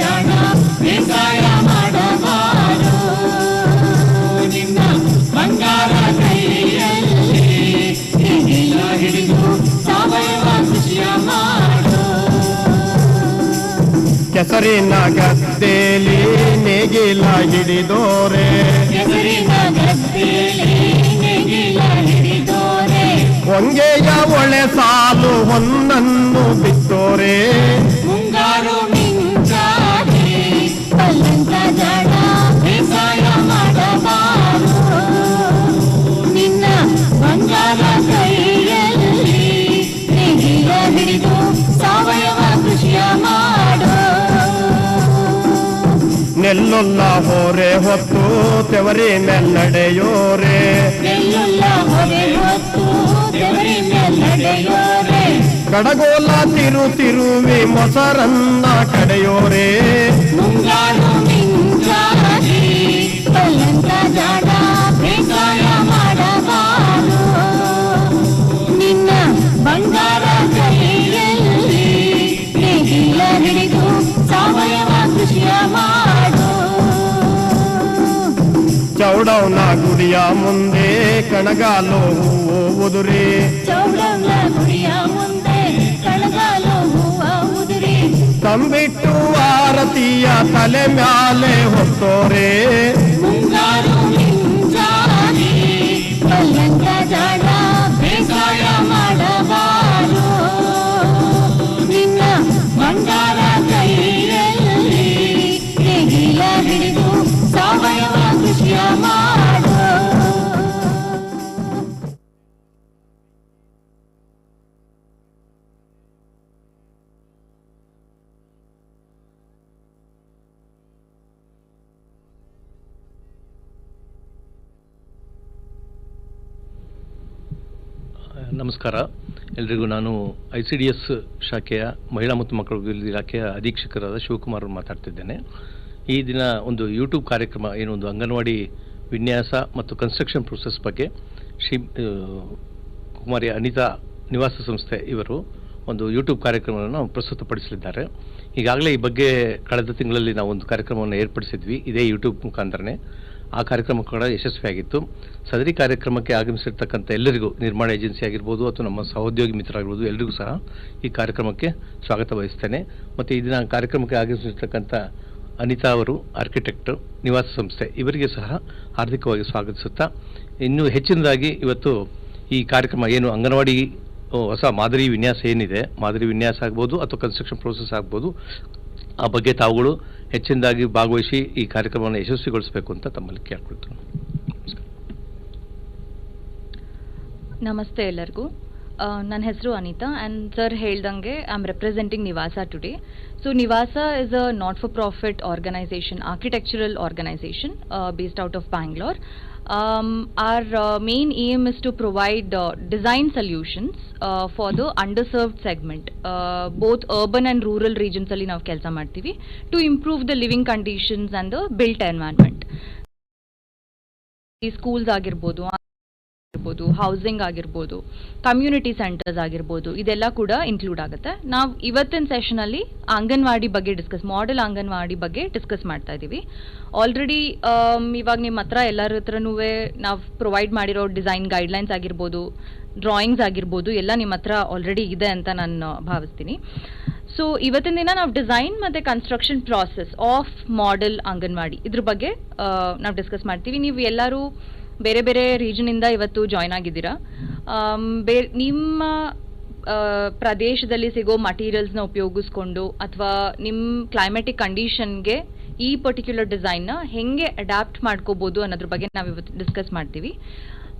ಜಾಣ ಬೇಸಾಯ ಮಾಡಬಾರು ನಿನ್ನ ಬಂಗಾರ ಕೈಯಲ್ಲಿ ನೇಗಿಲ ಹಿಡಿದು ಸಾವಯವ ಕೃಷಿಯ ಮಾಡು ಕೆಸರಿನ ಗದ್ದೆಲಿ ನೇಗಿಲ ಹಿಡಿದೋರೆ ಕೆಸರಿನ ಗದ್ದೆಲಿ ನೇಗಿಲ ಹಿಡಿದೋರೆ ಹೊಂಗೆಯ ಒಳೆ ಸಾಲು ಹೊನ್ನನ್ನು ಬಿತ್ತೋರೆ ಮುಂಗಾರು ಮಿಂಚಾಗಿ ಕಲ್ಲಂತ ಜಾಣ ಬೇಸಾಯ ಮಾಡಬಾರು ನಿನ್ನ ಬಂಗಾರ ಕೈಯಲ್ಲಿ ನೇಗಿಲ ಹಿಡಿದು ಸಾವಯವ ಕೃಷಿಯ ಮಾಡು ನೆಲ್ಲುಲ್ಲ ಹೊರೆ ಹೊತ್ತು ತೆವರಿ ಮೇಲ್ನಡೆಯೋರೆ ನೆಲ್ಲುಲ್ಲ ಹೊರೆ ಹೊತ್ತು ತೆವರಿ ಮೇಲ್ನಡೆಯೋರೆ ಕಡಗೋಲ ತಿರುವಿ ಮೊಸರನ್ನ ಕಡೆಯೋರೆ ಮುಂಗಾರು ಮಿಂಚಾಗಿ ಕಲ್ಲಂತ ಜಾಣ ಬೇಸಾಯ ಮಾಡಬಾರು ನಿನ್ನ ಬಂಗಾರ ಕೈಯಲ್ಲಿ ನೇಗಿಲ ಹಿಡಿದು ಸಾವಯವ ಕೃಷಿಯ ಮಾಡು ಚೌಡವನ ಗುಡಿಯ ಮುಂದೆ ಕಣಗಾಲು ಹೂವು ಉದುರಿ ಚೌಡವನ ಗುಡಿಯ ಮುಂದೆ ಕಣಗಾಲು ಹೂವ ಉದುರಿ ತಂಬಿಟ್ಟು ಆರತಿಯ ತಲೆ ಮ್ಯಾಲೆ ಹೊತ್ತೋರೆ ಮುಂಗಾರು ಮಿಂಚಾಗಿ ಕಲ್ಲಂತ ಜಾಣ ಬೇಸಾಯ ಮಾಡಬಾರು ನಿನ್ನ ಬಂಗಾರ ಕೈಯಲ್ಲಿ ನೇಗಿಲ ಹಿಡಿದು ಸಾವಯವ ಕೃಷಿಯ ಮಾಡು ನಮಸ್ಕಾರ ಎಲ್ರಿಗೂ. ನಾನು ICDS ಶಾಖೆಯ ಮಹಿಳಾ ಮತ್ತು ಮಕ್ಕಳ ಅಭಿವೃದ್ಧಿ ಇಲಾಖೆಯ ಅಧೀಕ್ಷಕರಾದ ಶಿವಕುಮಾರ್ ಮಾತಾಡ್ತಿದ್ದೇನೆ. ಈ ದಿನ ಒಂದು ಯೂಟ್ಯೂಬ್ ಕಾರ್ಯಕ್ರಮ ಏನು ಒಂದು ಅಂಗನವಾಡಿ ವಿನ್ಯಾಸ ಮತ್ತು ಕನ್ಸ್ಟ್ರಕ್ಷನ್ ಪ್ರೋಸೆಸ್ ಬಗ್ಗೆ ಕುಮಾರಿ ಅನಿತಾ ನಿವಾಸ ಸಂಸ್ಥೆ ಇವರು ಒಂದು ಯೂಟ್ಯೂಬ್ ಕಾರ್ಯಕ್ರಮವನ್ನು ಪ್ರಸ್ತುತಪಡಿಸಲಿದ್ದಾರೆ. ಈಗಾಗಲೇ ಈ ಬಗ್ಗೆ ಕಳೆದ ತಿಂಗಳಲ್ಲಿ ನಾವು ಒಂದು ಕಾರ್ಯಕ್ರಮವನ್ನು ಏರ್ಪಡಿಸಿದ್ವಿ ಇದೇ ಯೂಟ್ಯೂಬ್ ಮುಖಾಂತರನೇ. ಆ ಕಾರ್ಯಕ್ರಮ ಕೂಡ ಯಶಸ್ವಿಯಾಗಿತ್ತು. ಸದರಿ ಕಾರ್ಯಕ್ರಮಕ್ಕೆ ಆಗಮಿಸಿರ್ತಕ್ಕಂಥ ಎಲ್ಲರಿಗೂ, ನಿರ್ಮಾಣ ಏಜೆನ್ಸಿ ಆಗಿರ್ಬೋದು ಅಥವಾ ನಮ್ಮ ಸಹೋದ್ಯೋಗಿ ಮಿತ್ರರಾಗಿರ್ಬೋದು, ಎಲ್ಲರಿಗೂ ಸಹ ಈ ಕಾರ್ಯಕ್ರಮಕ್ಕೆ ಸ್ವಾಗತ ಬಯಸ್ತೇನೆ. ಮತ್ತು ಈ ದಿನ ಕಾರ್ಯಕ್ರಮಕ್ಕೆ ಆಗಮಿಸಿರ್ತಕ್ಕಂಥ ಅನಿತಾ ಅವರು ಆರ್ಕಿಟೆಕ್ಟ್, ನಿವಾಸ ಸಂಸ್ಥೆ, ಇವರಿಗೆ ಸಹ ಹಾರ್ದಿಕವಾಗಿ ಸ್ವಾಗತಿಸುತ್ತಾ, ಇನ್ನೂ ಹೆಚ್ಚಿನದಾಗಿ ಇವತ್ತು ಈ ಕಾರ್ಯಕ್ರಮ ಏನು ಅಂಗನವಾಡಿ ಹೊಸ ಮಾದರಿ ವಿನ್ಯಾಸ ಏನಿದೆ, ಮಾದರಿ ವಿನ್ಯಾಸ ಆಗ್ಬೋದು ಅಥವಾ ಕನ್ಸ್ಟ್ರಕ್ಷನ್ ಪ್ರೋಸೆಸ್ ಆಗ್ಬೋದು, ಆ ಬಗ್ಗೆ ತಾವುಗಳು ಹೆಚ್ಚಿನದಾಗಿ ಭಾಗವಹಿಸಿ ಈ ಕಾರ್ಯಕ್ರಮವನ್ನು ಯಶಸ್ವಿಗೊಳಿಸಬೇಕು ಅಂತ ತಮ್ಮಲ್ಲಿ ಕೇಳ್ಕೊಳ್ತೀನಿ. ನಮಸ್ತೆ ಎಲ್ಲರಿಗೂ. ನನ್ನ ಹೆಸರು ಅನಿತಾ ಆ್ಯಂಡ್ ಸರ್ ಹೇಳ್ದಂಗೆ I am representing Nivasa today. So Nivasa is a not for profit organisation, architectural organisation based out of Bangalore. Our main aim is to provide design solutions for the underserved segment, both urban and rural regions alli ನಾವು ಕೆಲಸ ಮಾಡ್ತೀವಿ, to improve the living conditions and the built environment. ಈ schools ಆಗಿರ್ಬೋದು, housing ಆಗಿರ್ಬೋದು, community centres ಆಗಿರ್ಬೋದು, ಇದೆಲ್ಲ ಕೂಡ include ಆಗುತ್ತೆ. ನಾವು ಇವತ್ತಿನ ಸೆಷನಲ್ಲಿ ಅಂಗನವಾಡಿ ಬಗ್ಗೆ ಮಾಡೆಲ್ ಅಂಗನವಾಡಿ ಬಗ್ಗೆ ಡಿಸ್ಕಸ್ ಮಾಡ್ತಾ ಇದ್ದೀವಿ. ಆಲ್ರೆಡಿ ಇವಾಗ ನಿಮ್ಮ ಹತ್ರ ಎಲ್ಲರ ಹತ್ರನೂ ನಾವು ಪ್ರೊವೈಡ್ ಮಾಡಿರೋ ಡಿಸೈನ್ ಗೈಡ್ಲೈನ್ಸ್ ಆಗಿರ್ಬೋದು, ಡ್ರಾಯಿಂಗ್ಸ್ ಆಗಿರ್ಬೋದು, ಎಲ್ಲ ನಿಮ್ಮ ಹತ್ರ ಆಲ್ರೆಡಿ ಇದೆ ಅಂತ ನಾನು ಭಾವಿಸ್ತೀನಿ. ಸೊ ಇವತ್ತಿನ ದಿನ ನಾವು ಡಿಸೈನ್ ಮತ್ತು construction process of model anganwadi ಇದ್ರ ಬಗ್ಗೆ ನಾವು ಡಿಸ್ಕಸ್ ಮಾಡ್ತೀವಿ. ನೀವು ಎಲ್ಲರೂ ಬೇರೆ ಬೇರೆ ರೀಜನಿಂದ ಇವತ್ತು ಜಾಯ್ನ್ ಆಗಿದ್ದೀರಾ. ನಿಮ್ಮ ಪ್ರದೇಶದಲ್ಲಿ ಸಿಗೋ ಮಟೀರಿಯಲ್ಸ್ನ ಉಪಯೋಗಿಸ್ಕೊಂಡು ಅಥವಾ ನಿಮ್ಮ ಕ್ಲೈಮೆಟಿಕ್ ಕಂಡೀಷನ್ಗೆ ಈ ಪರ್ಟಿಕ್ಯುಲರ್ ಡಿಸೈನ್ನ ಹೆಂಗೆ ಅಡ್ಯಾಪ್ಟ್ ಮಾಡ್ಕೋಬೋದು ಅನ್ನೋದ್ರ ಬಗ್ಗೆ ನಾವು ಇವತ್ತು ಡಿಸ್ಕಸ್ ಮಾಡ್ತೀವಿ.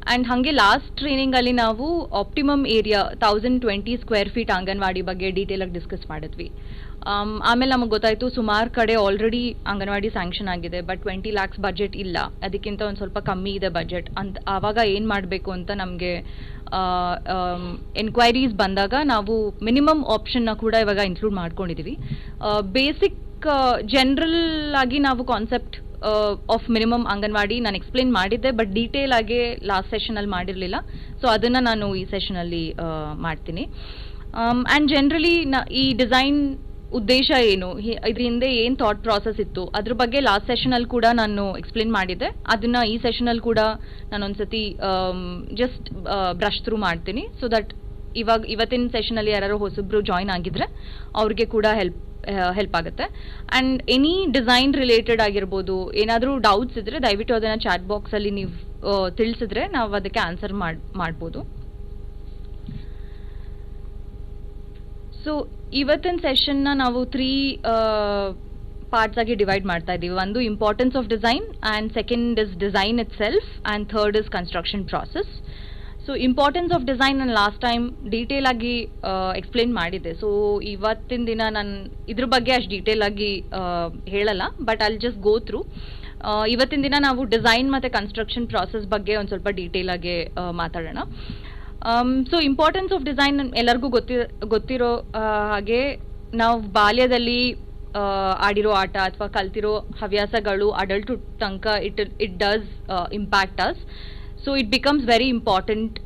ಆ್ಯಂಡ್ ಹಾಗೆ ಲಾಸ್ಟ್ ಟ್ರೈನಿಂಗಲ್ಲಿ ನಾವು optimum area 1020 square feet anganwadi ಬಗ್ಗೆ ಡೀಟೇಲಾಗಿ ಡಿಸ್ಕಸ್ ಮಾಡಿದ್ವಿ. ಆಮೇಲೆ ನಮಗೆ ಗೊತ್ತಾಯಿತು ಸುಮಾರು ಕಡೆ ಆಲ್ರೆಡಿ ಅಂಗನವಾಡಿ ಸ್ಯಾಂಕ್ಷನ್ ಆಗಿದೆ, ಬಟ್ 20 lakhs ಬಜೆಟ್ ಇಲ್ಲ, ಅದಕ್ಕಿಂತ ಒಂದು ಸ್ವಲ್ಪ ಕಮ್ಮಿ ಇದೆ ಬಜೆಟ್ ಅಂತ. ಆವಾಗ ಏನು ಮಾಡಬೇಕು ಅಂತ ನಮಗೆ ಎನ್ಕ್ವೈರೀಸ್ ಬಂದಾಗ ನಾವು ಮಿನಿಮಮ್ ಆಪ್ಷನ್ನ ಕೂಡ ಇವಾಗ ಇನ್ಕ್ಲೂಡ್ ಮಾಡ್ಕೊಂಡಿದ್ದೀವಿ. ಬೇಸಿಕ್ ಜನರಲ್ ಆಗಿ ನಾವು ಕಾನ್ಸೆಪ್ಟ್ ಆಫ್ ಮಿನಿಮಮ್ ಅಂಗನವಾಡಿ ನಾನು ಎಕ್ಸ್ಪ್ಲೇನ್ ಮಾಡಿದ್ದೆ, ಬಟ್ ಡೀಟೇಲ್ ಆಗಿ ಲಾಸ್ಟ್ ಸೆಷನಲ್ಲಿ ಮಾಡಿರಲಿಲ್ಲ. ಸೊ ಅದನ್ನು ನಾನು ಈ ಸೆಷನಲ್ಲಿ ಮಾಡ್ತೀನಿ. ಆ್ಯಂಡ್ ಜನರಲಿ ಈ ಡಿಸೈನ್ ಉದ್ದೇಶ ಏನು, ಇದ್ರ ಹಿಂದೆ ಏನು ಥಾಟ್ ಪ್ರಾಸೆಸ್ ಇತ್ತು, ಅದ್ರ ಬಗ್ಗೆ ಲಾಸ್ಟ್ ಸೆಷನಲ್ಲಿ ಕೂಡ ನಾನು ಎಕ್ಸ್ಪ್ಲೇನ್ ಮಾಡಿದ್ದೆ. ಅದನ್ನ ಈ ಸೆಷನಲ್ಲಿ ಕೂಡ ನಾನು ಒಂದ್ಸತಿ ಜಸ್ಟ್ ಬ್ರಷ್ ಥ್ರೂ ಮಾಡ್ತೀನಿ, ಸೊ ದಟ್ ಇವತ್ತಿನ ಸೆಷನಲ್ಲಿ ಯಾರು ಹೊಸಬ್ರು ಜಾಯ್ನ್ ಆಗಿದ್ರೆ ಅವ್ರಿಗೆ ಕೂಡ ಹೆಲ್ಪ್ ಆಗುತ್ತೆ. ಆ್ಯಂಡ್ ಎನಿ ಡಿಸೈನ್ ರಿಲೇಟೆಡ್ ಆಗಿರ್ಬೋದು, ಏನಾದರೂ ಡೌಟ್ಸ್ ಇದ್ರೆ ದಯವಿಟ್ಟು ಅದನ್ನು ಚಾಟ್ ಬಾಕ್ಸಲ್ಲಿ ನೀವು ತಿಳಿಸಿದ್ರೆ ನಾವು ಅದಕ್ಕೆ ಆನ್ಸರ್ ಮಾಡ್ಬೋದು. ಸೊ ಇವತ್ತಿನ ಸೆಷನ್ನ ನಾವು 3 ಪಾರ್ಟ್ಸ್ ಆಗಿ ಡಿವೈಡ್ ಮಾಡ್ತಾ ಇದ್ದೀವಿ. ಒಂದು importance of design, and second is design it self, and third is construction process. So importance of design ನಾನು ಲಾಸ್ಟ್ ಟೈಮ್ ಡೀಟೇಲ್ ಆಗಿ ಎಕ್ಸ್ಪ್ಲೇನ್ ಮಾಡಿದ್ದೆ. ಸೊ ಇವತ್ತಿನ ದಿನ ನಾನು ಇದ್ರ ಬಗ್ಗೆ ಅಷ್ಟು ಡೀಟೇಲ್ ಆಗಿ ಹೇಳಲ್ಲ, ಬಟ್ ಅಲ್ಲಿ ಜಸ್ಟ್ ಗೋ ಥ್ರೂ. ಇವತ್ತಿನ ದಿನ ನಾವು ಡಿಸೈನ್ ಮತ್ತು ಕನ್ಸ್ಟ್ರಕ್ಷನ್ ಪ್ರಾಸೆಸ್ ಬಗ್ಗೆ ಒಂದು ಸ್ವಲ್ಪ ಡೀಟೇಲ್ ಆಗಿ ಮಾತಾಡೋಣ. ಸೊ ಇಂಪಾರ್ಟೆನ್ಸ್ ಆಫ್ ಡಿಸೈನ್ ಎಲ್ಲರಿಗೂ ಗೊತ್ತಿರೋ ಹಾಗೆ, ನಾವು ಬಾಲ್ಯದಲ್ಲಿ ಆಡಿರೋ ಆಟ ಅಥವಾ ಕಲ್ತಿರೋ ಹವ್ಯಾಸಗಳು ಅಡಲ್ಟ್ಹುಡ್ ತನಕ it does impact us. So it becomes very important.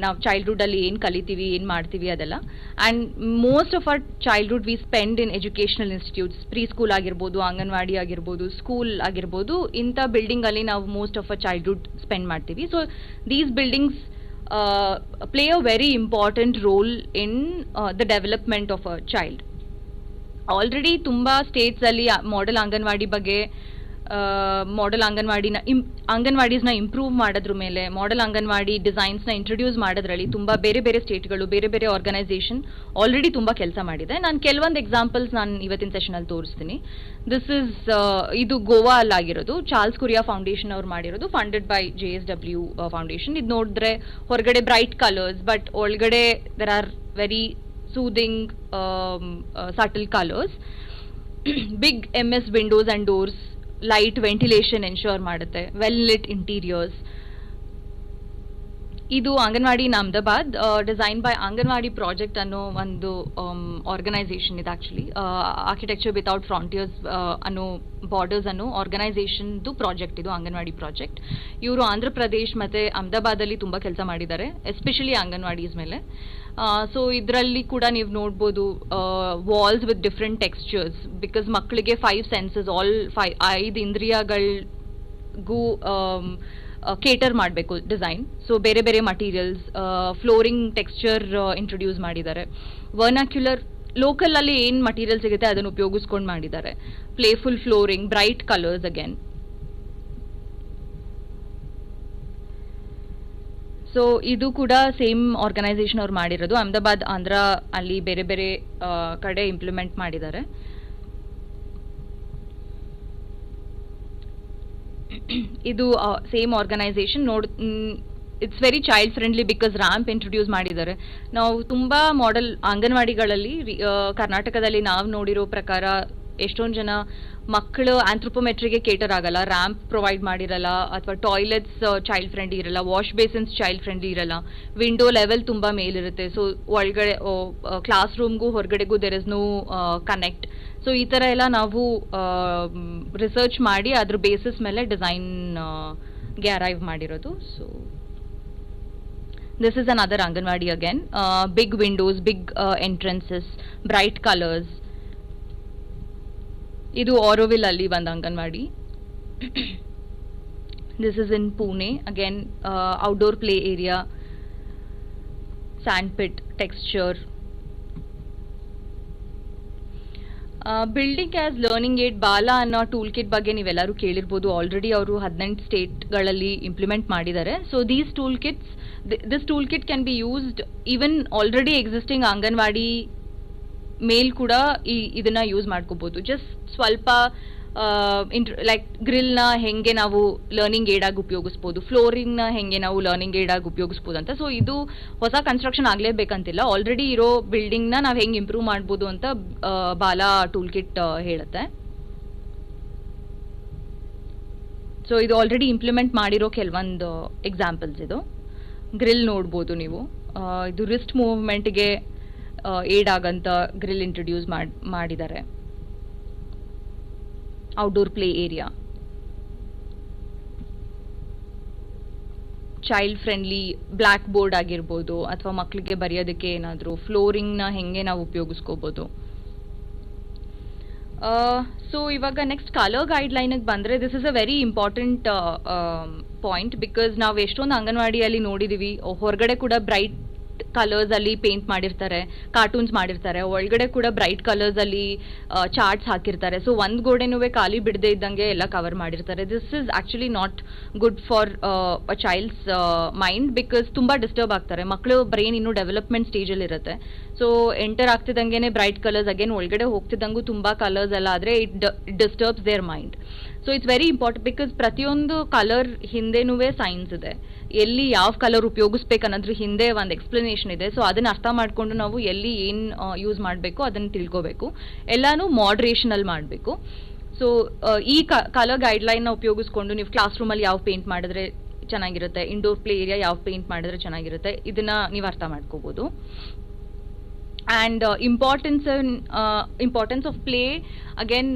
ನಾವು ಚೈಲ್ಡ್ಹುಡ್ಡಲ್ಲಿ ಏನು ಕಲಿತೀವಿ, ಏನು ಮಾಡ್ತೀವಿ ಅದೆಲ್ಲ. And most of our childhood we spend in educational institutes, pre school ಆಗಿರ್ಬೋದು, ಅಂಗನವಾಡಿ ಆಗಿರ್ಬೋದು, ಸ್ಕೂಲ್ ಆಗಿರ್ಬೋದು, ಇಂಥ ಬಿಲ್ಡಿಂಗಲ್ಲಿ ನಾವು most of our childhood spend ಮಾಡ್ತೀವಿ. So these buildings play a very important role in the development of a child. Already ತುಂಬ ಸ್ಟೇಟ್ಸಲ್ಲಿ model anganwadi ಬಗ್ಗೆ, model ಅಂಗನವಾಡೀಸ್ನ improve ಮಾಡೋದ್ರ ಮೇಲೆ, ಮಾಡೆಲ್ ಅಂಗನವಾಡಿ ಡಿಸೈನ್ಸ್ನ ಇಂಟ್ರೊಡ್ಯೂಸ್ ಮಾಡೋದ್ರಲ್ಲಿ ತುಂಬ ಬೇರೆ ಬೇರೆ ಸ್ಟೇಟ್ಗಳು, ಬೇರೆ ಬೇರೆ ಆರ್ಗನೈಸೇಷನ್ ಆಲ್ರೆಡಿ ತುಂಬ ಕೆಲಸ ಮಾಡಿದೆ. ನಾನು ಕೆಲವೊಂದು ಎಕ್ಸಾಂಪಲ್ಸ್ ನಾನು ಇವತ್ತಿನ ಸೆಷನಲ್ಲಿ ತೋರಿಸ್ತೀನಿ. ಇದು ಗೋವಾ ಅಲ್ಲಾಗಿರೋದು, ಚಾರ್ಲ್ಸ್ ಕುರಿಯಾ ಫೌಂಡೇಶನ್ ಅವ್ರು ಮಾಡಿರೋದು, ಫಂಡೆಡ್ ಬೈ JSW ಫೌಂಡೇಶನ್. ಇದು ನೋಡಿದ್ರೆ ಹೊರಗಡೆ ಬ್ರೈಟ್ ಕಲರ್ಸ್, ಬಟ್ ಒಳಗಡೆ there are very soothing subtle colours. Big MS windows and doors, light ventilation ensure ಮಾಡುತ್ತೆ, ವೆಲ್ ಲಿಟ್ ಇಂಟೀರಿಯರ್ಸ್. ಇದು anganwadi in Ahmedabad, design by anganwadi project ಅನ್ನೋ ಒಂದು ಆರ್ಗನೈಸೇಷನ್ ಇದೆ. ಆ್ಯಕ್ಚುಲಿ ಆರ್ಕಿಟೆಕ್ಚರ್ ವಿತೌಟ್ ಫ್ರಾಂಟಿಯರ್ಸ್ ಅನ್ನೋ ಬಾರ್ಡರ್ಸ್ ಅನ್ನೋ ಆರ್ಗನೈಸೇಷನ್ದು ಪ್ರಾಜೆಕ್ಟ್ ಇದು, ಅಂಗನವಾಡಿ ಪ್ರಾಜೆಕ್ಟ್. ಇವರು ಆಂಧ್ರ ಪ್ರದೇಶ್ ಮತ್ತು ಅಹಮದಾಬಾದಲ್ಲಿ ತುಂಬ ಕೆಲಸ ಮಾಡಿದ್ದಾರೆ, ಎಸ್ಪೆಷಲಿ ಅಂಗನವಾಡೀಸ್ ಮೇಲೆ. ಸೊ ಇದರಲ್ಲಿ ಕೂಡ ನೀವು ನೋಡ್ಬೋದು walls with different textures, because ಮಕ್ಕಳಿಗೆ 5 ಸೆನ್ಸಸ್, 5 ಇಂದ್ರಿಯಗಳಿಗೂ ಕೇಟರ್ ಮಾಡಬೇಕು ಡಿಸೈನ್. ಸೊ ಬೇರೆ ಬೇರೆ ಮಟೀರಿಯಲ್ಸ್, ಫ್ಲೋರಿಂಗ್ ಟೆಕ್ಸ್ಚರ್ ಇಂಟ್ರೊಡ್ಯೂಸ್ ಮಾಡಿದ್ದಾರೆ. ವರ್ನಾಕ್ಯುಲರ್ ಲೋಕಲಲ್ಲಿ ಏನು ಮಟೀರಿಯಲ್ ಸಿಗುತ್ತೆ ಅದನ್ನು ಉಪಯೋಗಿಸ್ಕೊಂಡು ಮಾಡಿದ್ದಾರೆ. Playful flooring, bright colours again. So ಇದು ಕೂಡ ಸೇಮ್ ಆರ್ಗನೈಸೇಷನ್ ಅವ್ರು ಮಾಡಿರೋದು. ಅಹಮದಾಬಾದ್, ಆಂಧ್ರ ಅಲ್ಲಿ ಬೇರೆ ಬೇರೆ ಕಡೆ ಇಂಪ್ಲಿಮೆಂಟ್ ಮಾಡಿದ್ದಾರೆ. ಇದು same organisation. It's very child friendly because ramp introduce ಮಾಡಿದ್ದಾರೆ. ನಾವು ತುಂಬ ಮಾಡೆಲ್ ಅಂಗನವಾಡಿಗಳಲ್ಲಿ ಕರ್ನಾಟಕದಲ್ಲಿ ನಾವು ನೋಡಿರೋ ಪ್ರಕಾರ ಎಷ್ಟೊಂದು ಜನ ಮಕ್ಕಳು ಆಂಥ್ರೋಪೋಮೆಟ್ರಿಗೆ ಕೇಟರ್ ಆಗಲ್ಲ, ರ್ಯಾಂಪ್ ಪ್ರೊವೈಡ್ ಮಾಡಿರಲ್ಲ, ಅಥವಾ ಟಾಯ್ಲೆಟ್ಸ್ ಚೈಲ್ಡ್ ಫ್ರೆಂಡ್ಲಿ ಇರಲ್ಲ, ವಾಶ್ ಬೇಸಿನ್ಸ್ ಚೈಲ್ಡ್ ಫ್ರೆಂಡ್ಲಿ ಇರಲ್ಲ, ವಿಂಡೋ ಲೆವೆಲ್ ತುಂಬ ಮೇಲಿರುತ್ತೆ. ಸೊ ಒಳಗಡೆ ಕ್ಲಾಸ್ ರೂಮ್ಗೂ ಹೊರಗಡೆಗೂ there is no connect. So ಈ ಥರ ಎಲ್ಲ ನಾವು ರಿಸರ್ಚ್ ಮಾಡಿ ಅದ್ರ ಬೇಸಿಸ್ ಮೇಲೆ ಡಿಸೈನ್ಗೆ ಅರೈವ್ ಮಾಡಿರೋದು. So this is another anganwadi again. Big windows, big entrances, bright colours. ಇದು ಆರೋವಿಲ್ ಅಲ್ಲಿ ಒಂದು anganwadi. This is in Pune again. Outdoor play area, sand pit, texture. Building as learning aid BaLA ಅನ್ನೋ ಟೂಲ್ ಕಿಟ್ ಬಗ್ಗೆ ನೀವೆಲ್ಲರೂ ಕೇಳಿರ್ಬೋದು. ಆಲ್ರೆಡಿ ಅವರು 18 ಸ್ಟೇಟ್ಗಳಲ್ಲಿ ಇಂಪ್ಲಿಮೆಂಟ್ ಮಾಡಿದ್ದಾರೆ. So this tool kit can be used even already existing anganwadi ಮೇಲ್ ಕೂಡ ಇದನ್ನ ಯೂಸ್ ಮಾಡ್ಕೋಬಹುದು. ಜಸ್ಟ್ ಸ್ವಲ್ಪ ಲೈಕ್ ಗ್ರಿಲ್ನ ಹೆಂಗೆ ನಾವು ಲರ್ನಿಂಗ್ ಏಡ್ ಆಗಿ ಉಪಯೋಗಿಸ್ಬೋದು, ಫ್ಲೋರಿಂಗ್ನ ಹೆಂಗೆ ನಾವು ಲರ್ನಿಂಗ್ ಏಡ್ ಆಗಿ ಉಪಯೋಗಿಸ್ಬೋದು ಅಂತ. ಸೊ ಇದು ಹೊಸ ಕನ್ಸ್ಟ್ರಕ್ಷನ್ ಆಗಲೇಬೇಕಂತಿಲ್ಲ, ಆಲ್ರೆಡಿ ಇರೋ ಬಿಲ್ಡಿಂಗ್ನ ನಾವು ಹೆಂಗೆ ಇಂಪ್ರೂವ್ ಮಾಡ್ಬೋದು ಅಂತ ಬಾಲಾ ಟೂಲ್ ಕಿಟ್ ಹೇಳುತ್ತೆ. ಸೊ ಇದು ಆಲ್ರೆಡಿ ಇಂಪ್ಲಿಮೆಂಟ್ ಮಾಡಿರೋ ಕೆಲವೊಂದು ಎಕ್ಸಾಂಪಲ್ಸ್. ಇದು ಗ್ರಿಲ್ ನೋಡ್ಬೋದು ನೀವು. ಇದು ರಿಸ್ಟ್ ಮೂವ್ಮೆಂಟ್ಗೆ ಏಡ್ ಆಗಂತ ಗ್ರಿಲ್ ಇಂಟ್ರೊಡ್ಯೂಸ್ ಮಾಡಿದ್ದಾರೆ. Outdoor play area, child friendly black board ಆಗಿರ್ಬೋದು, ಅಥವಾ ಮಕ್ಕಳಿಗೆ ಬರೆಯೋದಕ್ಕೆ ಏನಾದರೂ ಫ್ಲೋರಿಂಗ್ನ ಹೆಂಗೆ ನಾವು ಉಪಯೋಗಿಸ್ಕೋಬೋದು. ಸೊ ಇವಾಗ ನೆಕ್ಸ್ಟ್ ಕಲರ್ ಗೈಡ್ಲೈನಿಗೆ ಬಂದರೆ this is a very important point, because ನಾವು ಎಷ್ಟೊಂದು ಅಂಗನವಾಡಿಯಲ್ಲಿ ನೋಡಿದ್ದೀವಿ, ಹೊರಗಡೆ ಕೂಡ ಬ್ರೈಟ್ ಕಲರ್ಸ್ ಅಲ್ಲಿ ಪೇಂಟ್ ಮಾಡಿರ್ತಾರೆ, ಕಾರ್ಟೂನ್ಸ್ ಮಾಡಿರ್ತಾರೆ, ಒಳಗಡೆ ಕೂಡ ಬ್ರೈಟ್ ಕಲರ್ಸ್ ಅಲ್ಲಿ ಚಾರ್ಟ್ಸ್ ಹಾಕಿರ್ತಾರೆ. ಸೊ ಒಂದ್ ಗೋಡೆನೂ ಖಾಲಿ ಬಿಡದೆ ಇದ್ದಂಗೆ ಎಲ್ಲ ಕವರ್ ಮಾಡಿರ್ತಾರೆ. This is actually not good for a child's mind, because ತುಂಬಾ ಡಿಸ್ಟರ್ಬ್ ಆಗ್ತಾರೆ. ಮಕ್ಕಳು ಬ್ರೈನ್ ಇನ್ನೂ ಡೆವಲಪ್ಮೆಂಟ್ ಸ್ಟೇಜ್ ಅಲ್ಲಿ ಇರುತ್ತೆ. ಸೊ ಎಂಟರ್ ಆಗ್ತಿದ್ದಂಗೆನೆ ಬ್ರೈಟ್ ಕಲರ್ಸ್, ಅಗೇನ್ ಒಳಗಡೆ ಹೋಗ್ತಿದ್ದಂಗೂ ತುಂಬಾ ಕಲರ್ಸ್ ಎಲ್ಲ ಆದ್ರೆ it disturbs their mind. So it's very important, because ಪ್ರತಿಯೊಂದು ಕಲರ್ ಹಿಂದೆನೂ ಸೈನ್ಸ್ ಇದೆ. ಎಲ್ಲಿ ಯಾವ ಕಲರ್ ಉಪಯೋಗಿಸ್ಬೇಕು ಅನ್ನೋದ್ರ ಹಿಂದೆ ಒಂದು ಎಕ್ಸ್ಪ್ಲನೇಷನ್ ಇದೆ. ಸೊ ಅದನ್ನ ಅರ್ಥ ಮಾಡ್ಕೊಂಡು ನಾವು ಎಲ್ಲಿ ಏನು ಯೂಸ್ ಮಾಡಬೇಕು ಅದನ್ನ ತಿಳ್ಕೋಬೇಕು. ಎಲ್ಲಾನು ಮಾಡ್ರೇಷನ್ ಅಲ್ಲಿ ಮಾಡಬೇಕು. ಸೊ ಈ ಕಲರ್ ಗೈಡ್ಲೈನ್ ನ ಉಪಯೋಗಿಸ್ಕೊಂಡು ನೀವು ಕ್ಲಾಸ್ ರೂಮಲ್ಲಿ ಯಾವ ಪೇಂಟ್ ಮಾಡಿದ್ರೆ ಚೆನ್ನಾಗಿರುತ್ತೆ, ಇಂಡೋರ್ ಪ್ಲೇ ಏರಿಯಾ ಯಾವ ಪೇಂಟ್ ಮಾಡಿದ್ರೆ ಚೆನ್ನಾಗಿರುತ್ತೆ, ಇದನ್ನ ನೀವು ಅರ್ಥ ಮಾಡ್ಕೋಬಹುದು. And importance of play again,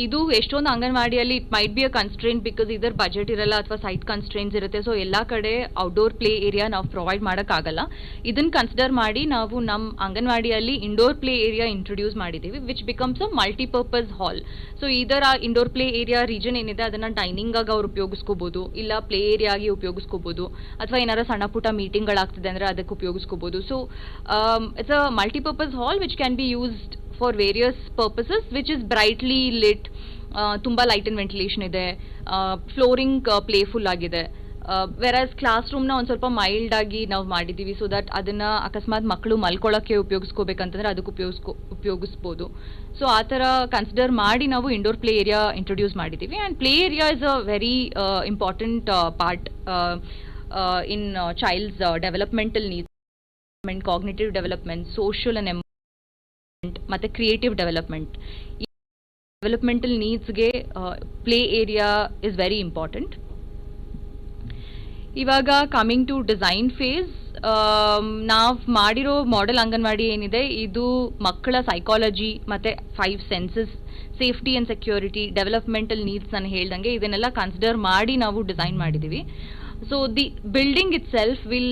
ಇದು ಎಷ್ಟೊಂದು ಅಂಗನವಾಡಿಯಲ್ಲಿ it might be a constraint, because ಇದರ ಬಜೆಟ್ ಇರಲ್ಲ ಅಥವಾ ಸೈಟ್ ಕನ್ಸ್ಟ್ರೇಂಟ್ಸ್ ಇರುತ್ತೆ. ಸೊ ಎಲ್ಲ ಕಡೆ ಔಟ್ಡೋರ್ ಪ್ಲೇ ಏರಿಯಾ ನಾವು ಪ್ರೊವೈಡ್ ಮಾಡೋಕ್ಕಾಗಲ್ಲ. ಇದನ್ನು ಕನ್ಸಿಡರ್ ಮಾಡಿ ನಾವು ನಮ್ಮ ಅಂಗನವಾಡಿಯಲ್ಲಿ ಇಂಡೋರ್ ಪ್ಲೇ ಏರಿಯಾ ಇಂಟ್ರೊಡ್ಯೂಸ್ ಮಾಡಿದ್ದೀವಿ, which becomes a multipurpose hall. So ಇದರ ಇಂಡೋರ್ ಪ್ಲೇ ಏರಿಯಾ ರೀಜನ್ ಏನಿದೆ ಅದನ್ನು ಡೈನಿಂಗ್ ಆಗಿ ಅವ್ರು ಉಪಯೋಗಿಸ್ಕೋಬೋದು, ಇಲ್ಲ ಪ್ಲೇ ಏರಿಯಾ ಆಗಿ ಉಪಯೋಗಿಸ್ಕೋಬೋದು, ಅಥವಾ ಏನಾರ ಸಣ್ಣ ಪುಟ್ಟ ಮೀಟಿಂಗ್ಗಳಾಗ್ತಿದೆ ಅಂದರೆ ಅದಕ್ಕೆ ಉಪಯೋಗಿಸ್ಕೋಬೋದು. So it's a multipurpose hall which can be used for various purposes, which is brightly lit, ತುಂಬಾ ಲೈಟ್ ಅಂಡ್ ವೆಂಟಿಲೇಷನ್ ಇದೆ, ಫ್ಲೋರಿಂಗ್ ಪ್ಲೇಫುಲ್ ಆಗಿದೆ. ವೆರಾಸ್ ಕ್ಲಾಸ್ ರೂಮ್ನ ಒಂದು ಸ್ವಲ್ಪ ಮೈಲ್ಡ್ ಆಗಿ ನಾವು ಮಾಡಿದ್ದೀವಿ, ಸೊ ದಟ್ ಅದನ್ನ ಅಕಸ್ಮಾತ್ ಮಕ್ಕಳು ಮಲ್ಕೊಳ್ಳೋಕ್ಕೆ ಉಪಯೋಗಿಸ್ಕೋಬೇಕಂತಂದ್ರೆ ಅದಕ್ಕೆ ಉಪಯೋಗಿಸ್ಬೋದು. ಸೊ ಆ ಥರ ಕನ್ಸಿಡರ್ ಮಾಡಿ ನಾವು ಇಂಡೋರ್ ಪ್ಲೇ ಏರಿಯಾ ಇಂಟ್ರೊಡ್ಯೂಸ್ ಮಾಡಿದ್ದೀವಿ. And play area is a very important part in child's developmental needs, cognitive development, social and ಮತ್ತೆ ಕ್ರಿಯೇಟಿವ್ ಡೆವಲಪ್ಮೆಂಟ್. ಈ ಡೆವಲಪ್ಮೆಂಟಲ್ ನೀಡ್ಸ್ಗೆ play area is very important. ಇವಾಗ ಕಮಿಂಗ್ ಟು ಡಿಸೈನ್ ಫೇಸ್, ನಾವು ಮಾಡಿರೋ model anganwadi ಏನಿದೆ ಇದು ಮಕ್ಕಳ ಸೈಕಾಲಜಿ ಮತ್ತೆ 5 senses, safety and security, developmental needs ನಾನು ಹೇಳ್ದಂಗೆ ಇದನ್ನೆಲ್ಲ ಕನ್ಸಿಡರ್ ಮಾಡಿ ನಾವು ಡಿಸೈನ್ ಮಾಡಿದ್ದೀವಿ. So the building itself will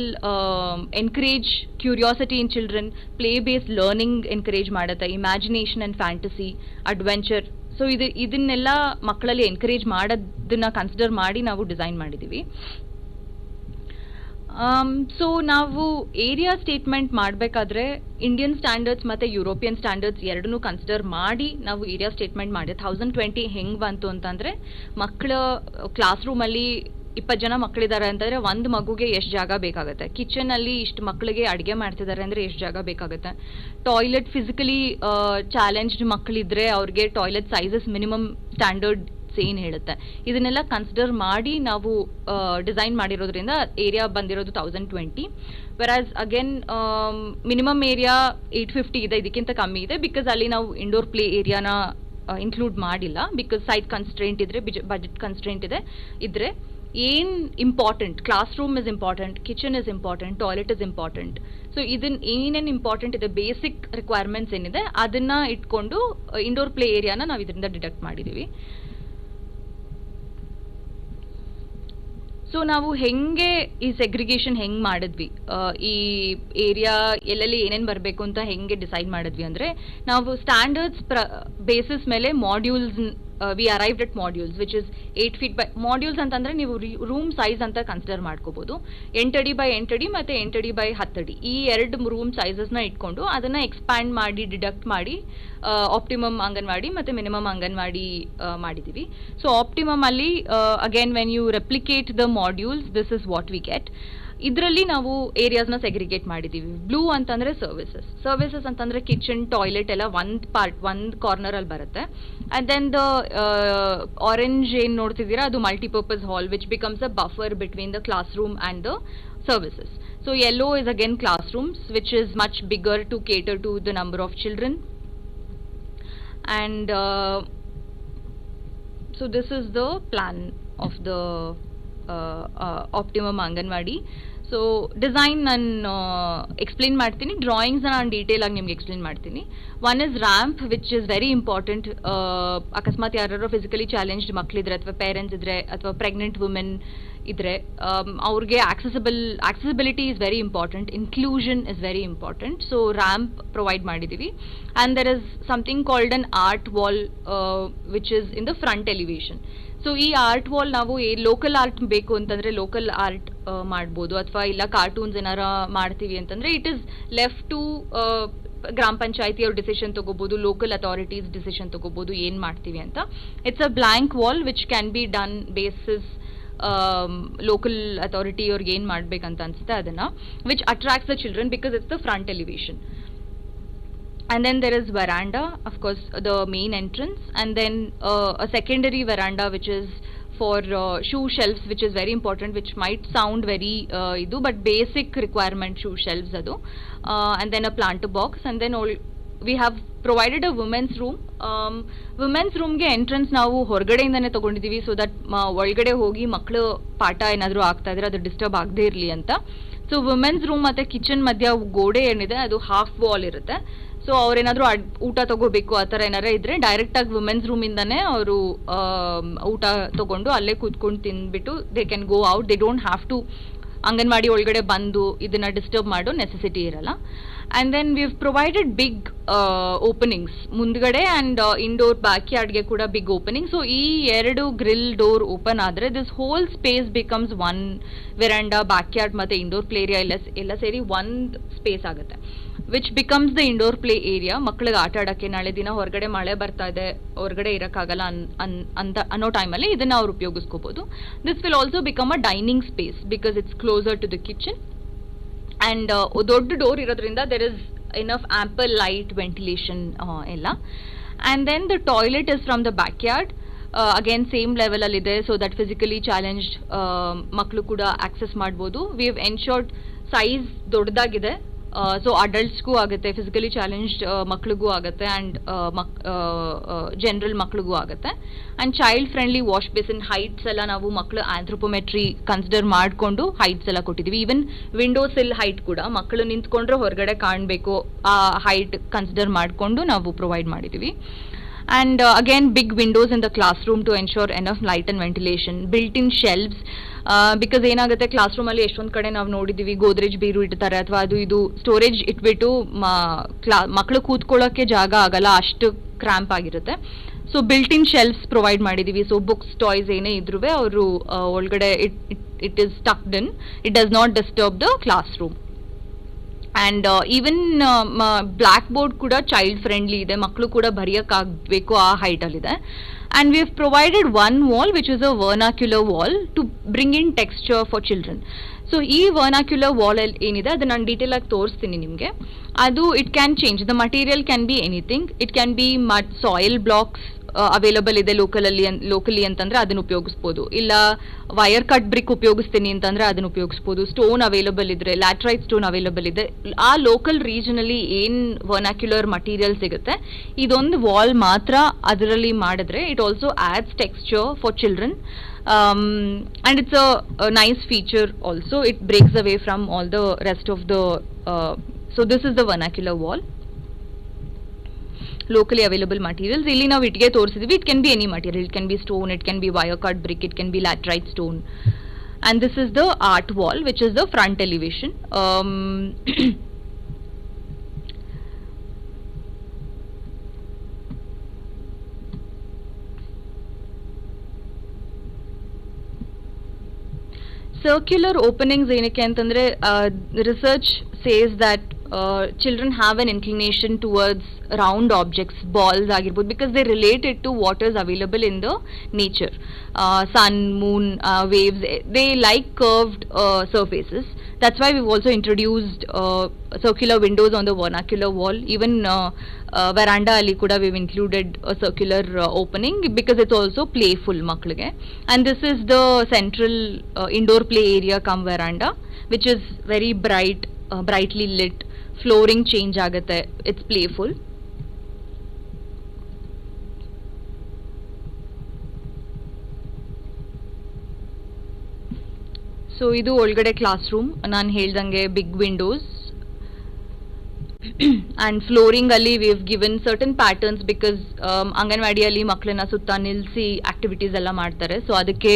encourage curiosity in children, play-based learning encourage ಮಾಡುತ್ತೆ, imagination and fantasy, adventure. So ಇದನ್ನೆಲ್ಲ ಮಕ್ಕಳಲ್ಲಿ ಎನ್ಕರೇಜ್ ಮಾಡೋದನ್ನ ಕನ್ಸಿಡರ್ ಮಾಡಿ ನಾವು ಡಿಸೈನ್ ಮಾಡಿದ್ದೀವಿ. ಸೊ ನಾವು ಏರಿಯಾ ಸ್ಟೇಟ್ಮೆಂಟ್ ಮಾಡಬೇಕಾದ್ರೆ ಇಂಡಿಯನ್ ಸ್ಟ್ಯಾಂಡರ್ಡ್ಸ್ ಮತ್ತು ಯುರೋಪಿಯನ್ ಸ್ಟ್ಯಾಂಡರ್ಡ್ಸ್ ಎರಡನ್ನೂ ಕನ್ಸಿಡರ್ ಮಾಡಿ ನಾವು ಏರಿಯಾ ಸ್ಟೇಟ್ಮೆಂಟ್ ಮಾಡಿದೆ. 1020 ಹೆಂಗೆ ಬಂತು ಅಂತಂದರೆ, ಮಕ್ಕಳ ಕ್ಲಾಸ್ ರೂಮಲ್ಲಿ 20 ಜನ ಮಕ್ಕಳಿದ್ದಾರೆ ಅಂತಂದರೆ ಒಂದು ಮಗುಗೆ ಎಷ್ಟು ಜಾಗ ಬೇಕಾಗುತ್ತೆ, ಕಿಚನಲ್ಲಿ ಇಷ್ಟು ಮಕ್ಕಳಿಗೆ ಅಡುಗೆ ಮಾಡ್ತಿದ್ದಾರೆ ಅಂದರೆ ಎಷ್ಟು ಜಾಗ ಬೇಕಾಗುತ್ತೆ, ಟಾಯ್ಲೆಟ್ ಫಿಸಿಕಲಿ ಚಾಲೆಂಜ್ಡ್ ಮಕ್ಕಳಿದ್ರೆ ಅವ್ರಿಗೆ ಟಾಯ್ಲೆಟ್ ಸೈಜಸ್ ಮಿನಿಮಮ್ ಸ್ಟ್ಯಾಂಡರ್ಡ್ ಏನು ಹೇಳುತ್ತೆ, ಇದನ್ನೆಲ್ಲ ಕನ್ಸಿಡರ್ ಮಾಡಿ ನಾವು ಡಿಸೈನ್ ಮಾಡಿರೋದ್ರಿಂದ ಏರಿಯಾ ಬಂದಿರೋದು 1020. ವೆರಾಸ್ ಅಗೇನ್ ಮಿನಿಮಮ್ ಏರಿಯಾ 850 ಇದೆ, ಇದಕ್ಕಿಂತ ಕಮ್ಮಿ ಇದೆ, ಬಿಕಾಸ್ ಅಲ್ಲಿ ನಾವು ಇಂಡೋರ್ ಪ್ಲೇ ಏರಿಯಾನ ಇನ್ಕ್ಲೂಡ್ ಮಾಡಿಲ್ಲ, ಬಿಕಾಸ್ ಸೈಟ್ ಕನ್ಸ್ಟ್ರೇಂಟ್ ಇದ್ರೆ, ಬಜೆಟ್ ಕನ್ಸ್ಟ್ರೇಂಟ್ ಇದ್ರೆ ಏನ್ important, class room is important, kitchen is important, toilet is important. So ಇದನ್ನ ಏನೇನು ಇಂಪಾರ್ಟೆಂಟ್ ಇದೆ, ಬೇಸಿಕ್ ರಿಕ್ವೈರ್ಮೆಂಟ್ಸ್ ಏನಿದೆ ಅದನ್ನ ಇಟ್ಕೊಂಡು ಇಂಡೋರ್ ಪ್ಲೇ ಏರಿಯಾನ ನಾವು ಇದರಿಂದ ಡಿಡಕ್ಟ್ ಮಾಡಿದ್ದೀವಿ. ಸೊ ನಾವು ಹೆಂಗೆ ಈ ಸೆಗ್ರಿಗೇಷನ್ ಹೆಂಗೆ ಮಾಡಿದ್ವಿ, ಈ ಏರಿಯಾ ಎಲ್ಲೆಲ್ಲಿ ಏನೇನು ಬರಬೇಕು ಅಂತ ಹೆಂಗೆ ಡಿಸೈಡ್ ಮಾಡಿದ್ವಿ ಅಂದರೆ, ನಾವು ಸ್ಟ್ಯಾಂಡರ್ಡ್ಸ್ ಬೇಸಿಸ್ ಮೇಲೆ modules we arrived at modules which is 8 feet by modules ಅಂತಂದರೆ ನೀವು ರೂಮ್ ಸೈಜ್ ಅಂತ ಕನ್ಸಿಡರ್ ಮಾಡ್ಕೋಬೋದು. 8 ಅಡಿ ಬೈ 8 ಅಡಿ ಮತ್ತು 8 ಅಡಿ ಬೈ 10 ಅಡಿ ಈ 2 ರೂಮ್ ಸೈಜಸ್ನ ಇಟ್ಕೊಂಡು ಅದನ್ನು ಎಕ್ಸ್ಪ್ಯಾಂಡ್ ಮಾಡಿ ಡಿಡಕ್ಟ್ ಮಾಡಿ ಆಪ್ಟಿಮಮ್ ಅಂಗನವಾಡಿ ಮತ್ತು ಮಿನಿಮಮ್ ಅಂಗನವಾಡಿ ಮಾಡಿದ್ದೀವಿ. ಸೊ ಆಪ್ಟಿಮಮ್ ಅಲ್ಲಿ again when you replicate the modules this is what we get. ಇದರಲ್ಲಿ ನಾವು ಏರಿಯಾಸ್ನ ಸೆಗ್ರಿಗೇಟ್ ಮಾಡಿದ್ದೀವಿ. ಬ್ಲೂ ಅಂತಂದರೆ ಸರ್ವಿಸಸ್ ಅಂತಂದರೆ ಕಿಚನ್, ಟಾಯ್ಲೆಟ್ ಎಲ್ಲ ಒಂದು ಕಾರ್ನರಲ್ಲಿ ಬರುತ್ತೆ. ಆ್ಯಂಡ್ ದೆನ್ ದ ಆರೆಂಜ್ ಏನು ನೋಡ್ತಿದ್ದೀರಾ ಅದು multipurpose hall which becomes a buffer between the classroom and the services. So yellow is again classrooms which is much bigger to cater to the number of children. And so this is the plan of the Optimum Anganwadi. So design ನಾನು explain ಮಾಡ್ತೀನಿ, ಡ್ರಾಯಿಂಗ್ಸ್ನ ನಾನು detail ಆಗಿ ನಿಮ್ಗೆ explain ಮಾಡ್ತೀನಿ. One is ramp which is very important. ಅಕಸ್ಮಾತ್ ಯಾರು physically challenged ಮಕ್ಕಳಿದ್ರೆ ಅಥವಾ ಪೇರೆಂಟ್ಸ್ ಇದ್ರೆ ಅಥವಾ ಪ್ರೆಗ್ನೆಂಟ್ ವುಮೆನ್ ಇದ್ರೆ ಅವ್ರಿಗೆ accessibility is very important, inclusion is very important. So ramp provide ಮಾಡಿದೀವಿ. And there is something called an art wall which is in the front elevation. So ಈ art wall ನಾವು local art ಬೇಕು ಅಂತಂದ್ರೆ local art ಮಾಡ್ಬೋದು, ಅಥವಾ ಇಲ್ಲ cartoons ಏನಾರ ಮಾಡ್ತೀವಿ ಅಂತಂದ್ರೆ ಇಟ್ ಇಸ್ ಲೆಫ್ಟ್ ಟು ಗ್ರಾಮ ಪಂಚಾಯತಿ ಅವ್ರ ಡಿಸಿಷನ್ ತಗೋಬಹುದು, ಲೋಕಲ್ ಅಥಾರಿಟೀಸ್ ಡಿಸಿಷನ್ ತಗೋಬಹುದು ಏನ್ ಮಾಡ್ತೀವಿ ಅಂತ. It's a blank wall which can be done basis local authority ಅವ್ರಿಗೆ ಏನ್ ಮಾಡ್ಬೇಕಂತ ಅನ್ಸುತ್ತೆ ಅದನ್ನ, which attracts the children because it's the front elevation. And then there is veranda, of course, the main entrance, and then a secondary veranda which is for shoe shelves, which is very important, which might sound very but basic requirement shoe shelves adu, and then a planter box, and then we have provided a women's room. Women's room ge entrance ನಾವು ಹೊರಗಡೆಯಿಂದನೇ ತಗೊಂಡಿದೀವಿ, so that ಒಳಗಡೆ ಹೋಗಿ ಮಕ್ಕಳು ಪಾಠ ಏನಾದರೂ ಆಗ್ತಾ ಇದ್ರೆ ಅದು disturb ಆಗದೇ ಇರಲಿ ಅಂತ. ಸೊ ವುಮೆನ್ಸ್ ರೂಮ್ ಮತ್ತೆ ಕಿಚನ್ ಮಧ್ಯ ಗೋಡೆ ಏನಿದೆ ಅದು ಹಾಫ್ ವಾಲ್ ಇರುತ್ತೆ. ಸೊ ಅವ್ರೇನಾದ್ರು ಊಟ ತಗೋಬೇಕು ಆ ಥರ ಏನಾರ ಇದ್ರೆ ಡೈರೆಕ್ಟ್ ಆಗಿ ವುಮೆನ್ಸ್ ರೂಮ್ ಇಂದಾನೆ ಅವರು ಊಟ ತಗೊಂಡು ಅಲ್ಲೇ ಕೂತ್ಕೊಂಡು ತಿಂದ್ಬಿಟ್ಟು they can go out. They don't have to anganwadi ಒಳಗಡೆ ಬಂದು ಇದನ್ನ ಡಿಸ್ಟರ್ಬ್ ಮಾಡೋ ನೆಸೆಸಿಟಿ ಇರಲ್ಲ. And then we have provided big openings ಮುಂದ್ಗಡೆ ಆ್ಯಂಡ್ ಇಂಡೋರ್ ಬ್ಯಾಕ್ ಯಾರ್ಡ್ಗೆ ಕೂಡ ಬಿಗ್ ಓಪನಿಂಗ್. ಸೊ ಈ ಎರಡು ಗ್ರಿಲ್ ಡೋರ್ ಓಪನ್ ಆದರೆ this whole space becomes one veranda, backyard ಮತ್ತು ಇಂಡೋರ್ ಪ್ಲೇ ಏರಿಯಾ ಎಲ್ಲ ಸೇರಿ ಒಂದು ಸ್ಪೇಸ್ ಆಗುತ್ತೆ, which becomes the indoor play area. ಮಕ್ಕಳಿಗೆ ಆಟ ಆಡೋಕ್ಕೆ ನಾಳೆ ದಿನ ಹೊರಗಡೆ ಮಳೆ ಬರ್ತಾ ಇದೆ, ಹೊರಗಡೆ ಇರೋಕ್ಕಾಗಲ್ಲ ಅಂತ ಅನ್ನೋ ಟೈಮಲ್ಲಿ ಇದನ್ನು ಅವ್ರು ಉಪಯೋಗಿಸ್ಕೋಬೋದು. This will also become a dining space because it's closer to the kitchen. And ದೊಡ್ಡ ಡೋರ್ ಇರೋದ್ರಿಂದ there is enough ample light ventilation ಎಲ್ಲ. And then the toilet is from the backyard. Again same level ಅಲ್ಲಿ ಇದೆ, so that physically challenged ಮಕ್ಕಳು ಕೂಡ access ಮಾಡ್ಬೋದು. We have ensured size ದೊಡ್ಡದಾಗಿದೆ, so ಅಡಲ್ಟ್ಸ್ಗೂ ಆಗುತ್ತೆ, ಫಿಸಿಕಲಿ ಚಾಲೆಂಜ್ಡ್ ಮಕ್ಳಿಗೂ ಆಗುತ್ತೆ, ಆ್ಯಂಡ್ ಜನರಲ್ ಮಕ್ಳಿಗೂ ಆಗುತ್ತೆ. And child friendly wash basin heights ಎಲ್ಲ ನಾವು ಮಕ್ಕಳು ಆಂಥ್ರೋಪೋಮೆಟ್ರಿ ಕನ್ಸಿಡರ್ ಮಾಡಿಕೊಂಡು ಹೈಟ್ಸ್ ಎಲ್ಲ ಕೊಟ್ಟಿದ್ದೀವಿ. ಈವನ್ ವಿಂಡೋ ಸಿಲ್ ಹೈಟ್ ಕೂಡ ಮಕ್ಕಳು ನಿಂತ್ಕೊಂಡ್ರೆ ಹೊರಗಡೆ ಕಾಣಬೇಕು ಆ ಹೈಟ್ ಕನ್ಸಿಡರ್ ಮಾಡಿಕೊಂಡು ನಾವು ಪ್ರೊವೈಡ್ ಮಾಡಿದ್ದೀವಿ. And again big windows in the classroom to ensure enough light and ventilation, built-in shelves, because ಏನಾಗುತ್ತೆ ಕ್ಲಾಸ್ ರೂಮಲ್ಲಿ ಎಷ್ಟೊಂದು ಕಡೆ ನಾವು ನೋಡಿದ್ದೀವಿ ಗೋದ್ರೇಜ್ ಬೀರು ಇಡ್ತಾರೆ ಅಥವಾ ಅದು ಇದು ಸ್ಟೋರೇಜ್ ಇಟ್ಬಿಟ್ಟು ಮಕ್ಕಳು ಕೂತ್ಕೊಳ್ಳೋಕ್ಕೆ ಜಾಗ ಆಗಲ್ಲ, ಅಷ್ಟು ಕ್ರ್ಯಾಂಪ್ ಆಗಿರುತ್ತೆ. ಸೊ ಬಿಲ್ಟ್-ಇನ್ ಶೆಲ್ಫ್ಸ್ ಪ್ರೊವೈಡ್ ಮಾಡಿದ್ದೀವಿ. ಸೊ ಬುಕ್ಸ್ ಟಾಯ್ಸ್ ಏನೇ ಇದ್ರೂ ಅವರು ಒಳಗಡೆ it is tucked in, it does not disturb the classroom. And even blackboard ಕೂಡ ಚೈಲ್ಡ್ ಫ್ರೆಂಡ್ಲಿ ಇದೆ, ಮಕ್ಕಳು ಕೂಡ ಬರೆಯೋಕ್ಕಾಗಬೇಕು ಆ ಹೈಟಲ್ಲಿದೆ. And we have provided one wall which is a vernacular wall to bring in texture for children. So ಈ vernacular wall ಏನಿದೆ ಅದು ನಾನು ಡೀಟೇಲ್ ಆಗಿ ತೋರಿಸ್ತೀನಿ ನಿಮಗೆ. ಅದು it can change, the material can be anything. It can B soil blocks available ಇದೆ locally ಅಂತಂದ್ರೆ ಅದನ್ನು ಉಪಯೋಗಿಸ್ಬೋದು, ಇಲ್ಲ ವೈರ್ ಕಟ್ ಬ್ರಿಕ್ ಉಪಯೋಗಿಸ್ತೀನಿ ಅಂತಂದ್ರೆ ಅದನ್ನು ಉಪಯೋಗಿಸ್ಬೋದು. ಸ್ಟೋನ್ ಅವೈಲಬಲ್ ಇದ್ರೆ, ಲ್ಯಾಟ್ರೈಟ್ ಸ್ಟೋನ್ ಅವೈಲಬಲ್ ಇದೆ, ಆ ಲೋಕಲ್ ರೀಜನಲ್ಲಿ ಏನು ವರ್ನಾಕ್ಯುಲರ್ ಮಟೀರಿಯಲ್ ಸಿಗುತ್ತೆ ಇದೊಂದು ವಾಲ್ ಮಾತ್ರ ಅದರಲ್ಲಿ ಮಾಡಿದ್ರೆ it also adds texture for children. And it's a nice feature also. It breaks away from all the rest of the so this is the vernacular wall. Locally available materials illi ನಾವು ಇಟ್ಗೆ ತೋರಿಸಿದ್ವಿ. It can be any material, it can be stone, it can be wire cut brick, it can be laterite stone. And this is the art wall which is the front elevation. Circular openings ಏನಕ್ಕೆ ಅಂತಂದ್ರೆ research says that children have an inclination towards round objects, balls ಆಗಿರ್ಬೋದು, because they relate it to what is available in the nature. Sun, moon, waves, they like curved surfaces. That's why we've also introduced circular windows on the vernacular wall. Even veranda ali kuda we've included a circular opening because it's also playful maklige. And this is the central indoor play area cum veranda, which is very brightly lit. Flooring change ಆಗುತ್ತೆ, it's playful. So ಇದು ಒಳಗಡೆ class room. ನಾನು ಹೇಳ್ದಂಗೆ big Windows and flooring ಅಲ್ಲಿ we've given certain patterns because ಅಂಗನವಾಡಿಯಲ್ಲಿ ಮಕ್ಕಳನ್ನ ಸುತ್ತ ನಿಲ್ಲಿಸಿ activities ಎಲ್ಲ ಮಾಡ್ತಾರೆ. ಸೊ ಅದಕ್ಕೆ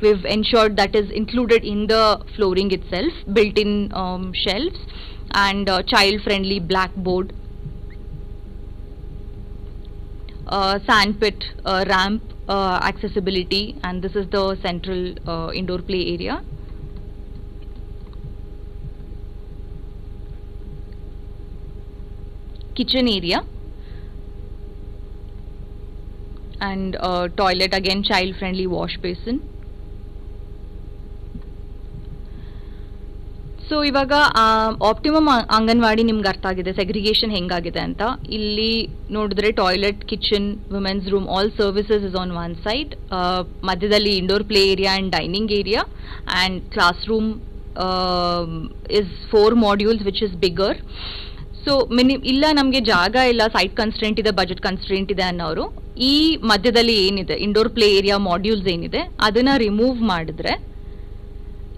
we've ensured that is included in the flooring itself, built in shelves and child friendly blackboard, sand pit, ramp, accessibility, and this is the central indoor play area. Kitchen area and toilet, again child friendly wash basin. So ಇವಾಗ optimum anganwadi ನಿಮ್ಗೆ ಅರ್ಥ ಆಗಿದೆ segregation ಹೆಂಗಾಗಿದೆ ಅಂತ. ಇಲ್ಲಿ ನೋಡಿದ್ರೆ toilet, kitchen, women's room, all services is on one side. ಮಧ್ಯದಲ್ಲಿ indoor play area and dining area and classroom is 4 modules which is bigger. So ಇಲ್ಲ ನಮಗೆ ಜಾಗ ಇಲ್ಲ, ಸೈಟ್ ಕನ್ಸ್ಟ್ರೆಂಟ್ ಇದೆ, ಬಜೆಟ್ ಕನ್ಸ್ಟ್ರೆಂಟ್ ಇದೆ ಅನ್ನೋರು ಈ ಮಧ್ಯದಲ್ಲಿ ಏನಿದೆ ಇಂಡೋರ್ ಪ್ಲೇ ಏರಿಯಾ ಮಾಡ್ಯೂಲ್ಸ್ ಏನಿದೆ ಅದನ್ನ ರಿಮೂವ್ ಮಾಡಿದ್ರೆ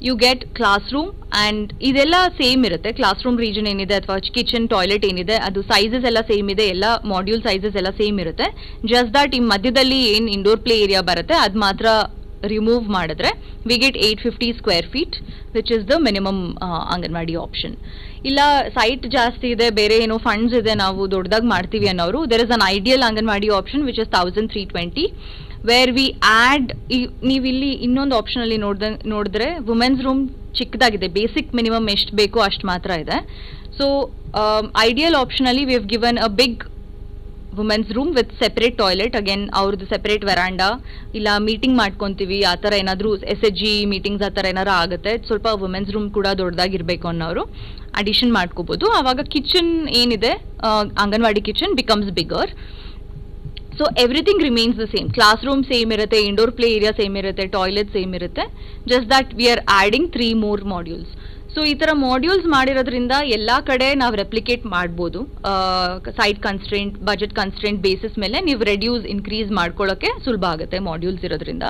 you get classroom. And ಇದೆಲ್ಲ ಸೇಮ್ ಇರುತ್ತೆ. ಕ್ಲಾಸ್ ರೂಮ್ ರೀಜನ್ ಏನಿದೆ ಅಥವಾ ಕಿಚನ್, ಟಾಯ್ಲೆಟ್ ಏನಿದೆ ಅದು ಸೈಜಸ್ ಎಲ್ಲ ಸೇಮ್ ಇದೆ, ಎಲ್ಲ ಮಾಡ್ಯೂಲ್ ಸೈಜಸ್ ಎಲ್ಲ ಸೇಮ್ ಇರುತ್ತೆ. ಜಸ್ಟ್ ದಟ್ ಈ ಮಧ್ಯದಲ್ಲಿ ಏನು ಇಂಡೋರ್ ಪ್ಲೇ ಏರಿಯಾ ಬರುತ್ತೆ ಅದು ಮಾತ್ರ ರಿಮೂವ್ ಮಾಡಿದ್ರೆ we get 850 square feet which is the minimum anganwadi option. ಇಲ್ಲ ಸೈಟ್ ಜಾಸ್ತಿ ಇದೆ, ಬೇರೆ ಏನೋ ಫಂಡ್ಸ್ ಇದೆ, ನಾವು ದೊಡ್ಡದಾಗಿ ಮಾಡ್ತೀವಿ ಅನ್ನೋರು there is an ideal anganwadi option which is 1320 where we add. ನೀವು ಇಲ್ಲಿ ಇನ್ನೊಂದು ಆಪ್ಷನಲ್ಲಿ ನೋಡಿದ್ರೆ ವುಮೆನ್ಸ್ ರೂಮ್ ಚಿಕ್ಕದಾಗಿದೆ, ಬೇಸಿಕ್ ಮಿನಿಮಮ್ ಎಷ್ಟು ಬೇಕೋ ಅಷ್ಟು ಮಾತ್ರ ಇದೆ. ಸೊ ಐಡಿಯಲ್ ಆಪ್ಷನಲ್ಲಿ we have given a big women's room with separate toilet, again ಅವ್ರದ್ದು ಸೆಪರೇಟ್ ವೆರಾಂಡಾ. ಇಲ್ಲ ಮೀಟಿಂಗ್ ಮಾಡ್ಕೊತೀವಿ ಆ ಥರ ಏನಾದರೂ SHG ಮೀಟಿಂಗ್ಸ್ ಆ ಥರ ಏನಾರು ಆಗುತ್ತೆ, ಸ್ವಲ್ಪ ವುಮೆನ್ಸ್ ರೂಮ್ ಕೂಡ ದೊಡ್ಡದಾಗಿರಬೇಕು ಅನ್ನೋರು ಅಡಿಷನ್ ಮಾಡ್ಕೋಬೋದು. ಆವಾಗ ಕಿಚನ್ ಏನಿದೆ anganwadi kitchen becomes bigger. So everything remains the same. Class room same ಇರುತ್ತೆ, ಇಂಡೋರ್ ಪ್ಲೇ ಏರಿಯಾ ಸೇಮ್ ಇರುತ್ತೆ, ಟಾಯ್ಲೆಟ್ ಸೇಮ್ ಇರುತ್ತೆ, just that we are adding 3 more modules. So ಈ ಥರ ಮಾಡ್ಯೂಲ್ಸ್ ಮಾಡಿರೋದ್ರಿಂದ ಎಲ್ಲ ಕಡೆ ನಾವು ರೆಪ್ಲಿಕೇಟ್ ಮಾಡ್ಬೋದು. Site constraint, budget constraint basis ಮೇಲೆ ನೀವು ರೆಡ್ಯೂಸ್ ಇನ್ಕ್ರೀಸ್ ಮಾಡ್ಕೊಳ್ಳೋಕ್ಕೆ ಸುಲಭ ಆಗುತ್ತೆ ಮಾಡ್ಯೂಲ್ಸ್ ಇರೋದ್ರಿಂದ.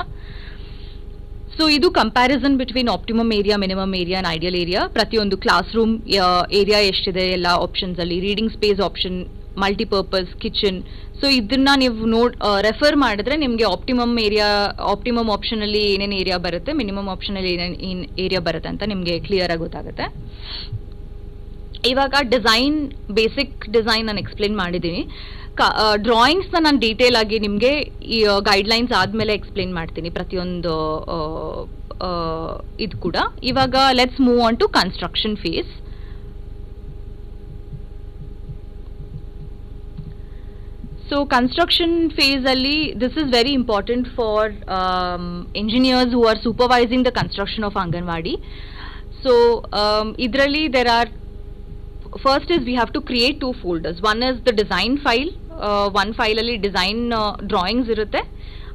ಸೊ ಇದು comparison between optimum area, minimum area and ideal area. ಪ್ರತಿಯೊಂದು ಕ್ಲಾಸ್ ರೂಮ್ ಏರಿಯಾ ಎಷ್ಟಿದೆ ಎಲ್ಲ ಆಪ್ಷನ್ಸಲ್ಲಿ, reading space option, multipurpose, kitchen. So ಇದನ್ನ ನೀವು ರೆಫರ್ ಮಾಡಿದ್ರೆ ನಿಮಗೆ ಆಪ್ಟಿಮಮ್ ಆಪ್ಷನಲ್ಲಿ ಏನೇನು ಏರಿಯಾ ಬರುತ್ತೆ, ಮಿನಿಮಮ್ ಆಪ್ಷನಲ್ಲಿ ಏನೇನು ಏರಿಯಾ ಬರುತ್ತೆ ಅಂತ ನಿಮಗೆ ಕ್ಲಿಯರ್ ಆಗಿ ಗೊತ್ತಾಗುತ್ತೆ. ಇವಾಗ ಡಿಸೈನ್, ಬೇಸಿಕ್ ಡಿಸೈನ್ ನಾನು ಎಕ್ಸ್ಪ್ಲೇನ್ ಮಾಡಿದ್ದೀನಿ. ಡ್ರಾಯಿಂಗ್ಸ್ನ ನಾನು ಡೀಟೇಲ್ ಆಗಿ ನಿಮಗೆ ಈ ಗೈಡ್ಲೈನ್ಸ್ ಆದಮೇಲೆ ಎಕ್ಸ್ಪ್ಲೇನ್ ಮಾಡ್ತೀನಿ ಪ್ರತಿಯೊಂದು ಇದು ಕೂಡ. ಇವಾಗ let's move on to construction phase. So construction phase alli, this is very important for engineers who are supervising the construction of Anganwadi. So idralli there are, first is we have to create 2 folders. One is the design file, one file alli design drawings irutte.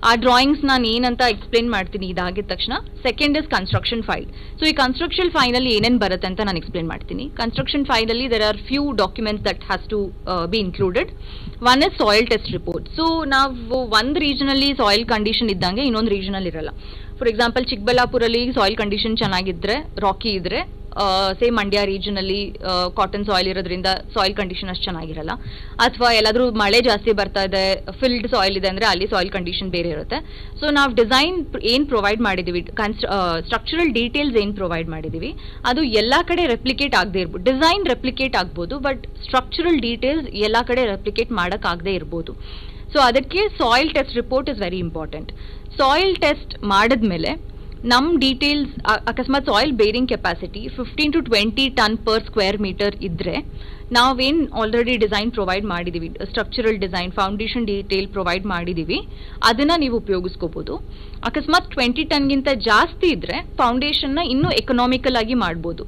ಆ drawings ನಾನು ಏನಂತ explain ಮಾಡ್ತೀನಿ ಇದಾಗಿದ ತಕ್ಷಣ. Second is construction file. So ಈ construction ಫೈಲಲ್ಲಿ ಏನೇನು ಬರುತ್ತೆ ಅಂತ ನಾನು ಎಕ್ಸ್ಪ್ಲೇನ್ ಮಾಡ್ತೀನಿ. ಕನ್ಸ್ಟ್ರಕ್ಷನ್ ಫೈಲಲ್ಲಿ there are few documents that has to be included. One is soil test report. So ನಾವು ಒಂದು ರೀಜನಲ್ಲಿ ಸಾಯಿಲ್ ಕಂಡೀಷನ್ ಇದ್ದಂಗೆ ಇನ್ನೊಂದು ರೀಜನಲ್ಲಿ ಇರಲ್ಲ. ಫಾರ್ ಎಕ್ಸಾಂಪಲ್ ಚಿಕ್ಕಬಳ್ಳಾಪುರಲ್ಲಿ ಸಾಯಿಲ್ ಕಂಡೀಷನ್ ಚೆನ್ನಾಗಿದ್ರೆ, ರಾಕಿ ಇದ್ರೆ, ಸೇಮ್ ಮಂಡ್ಯ ರೀಜನಲ್ಲಿ ಕಾಟನ್ ಸಾಯಿಲ್ ಇರೋದ್ರಿಂದ ಸಾಯಿಲ್ ಕಂಡೀಷನ್ ಅಷ್ಟು ಚೆನ್ನಾಗಿರಲ್ಲ. ಅಥವಾ ಎಲ್ಲಾದರೂ ಮಳೆ ಜಾಸ್ತಿ ಬರ್ತಾ ಇದೆ, ಫಿಲ್ಡ್ ಸಾಯಿಲ್ ಇದೆ ಅಂದರೆ ಅಲ್ಲಿ ಸಾಯಿಲ್ ಕಂಡೀಷನ್ ಬೇರೆ ಇರುತ್ತೆ. ಸೊ ನಾವು ಡಿಸೈನ್ ಏನು ಪ್ರೊವೈಡ್ ಮಾಡಿದ್ದೀವಿ, ಸ್ಟ್ರಕ್ಚರಲ್ ಡೀಟೇಲ್ಸ್ ಏನು ಪ್ರೊವೈಡ್ ಮಾಡಿದ್ದೀವಿ ಅದು ಎಲ್ಲ ಕಡೆ ರೆಪ್ಲಿಕೇಟ್ ಆಗದೆ ಇರ್ಬೋದು. ಡಿಸೈನ್ ರೆಪ್ಲಿಕೇಟ್ ಆಗ್ಬೋದು, ಬಟ್ ಸ್ಟ್ರಕ್ಚರಲ್ ಡೀಟೇಲ್ಸ್ ಎಲ್ಲ ಕಡೆ ರೆಪ್ಲಿಕೇಟ್ ಮಾಡೋಕ್ಕಾಗದೇ ಇರ್ಬೋದು. ಸೊ ಅದಕ್ಕೆ soil test report is very important. Soil test ಮಾಡಿದ್ಮೇಲೆ ನಮ್ಮ ಡೀಟೇಲ್ಸ್, ಅಕಸ್ಮಾತ್ soil bearing capacity 15 to 20 ton per square meter ಇದ್ದರೆ ನಾವೇನು ಆಲ್ರೆಡಿ ಡಿಸೈನ್ ಪ್ರೊವೈಡ್ ಮಾಡಿದ್ದೀವಿ, structural design, foundation detail provide ಮಾಡಿದ್ದೀವಿ, ಅದನ್ನು ನೀವು ಉಪಯೋಗಿಸ್ಕೋಬೋದು. ಅಕಸ್ಮಾತ್ 20 ಟನ್ಗಿಂತ ಜಾಸ್ತಿ ಇದ್ದರೆ ಫೌಂಡೇಶನ್ನ ಇನ್ನೂ ಎಕನಾಮಿಕಲ್ ಆಗಿ ಮಾಡ್ಬೋದು.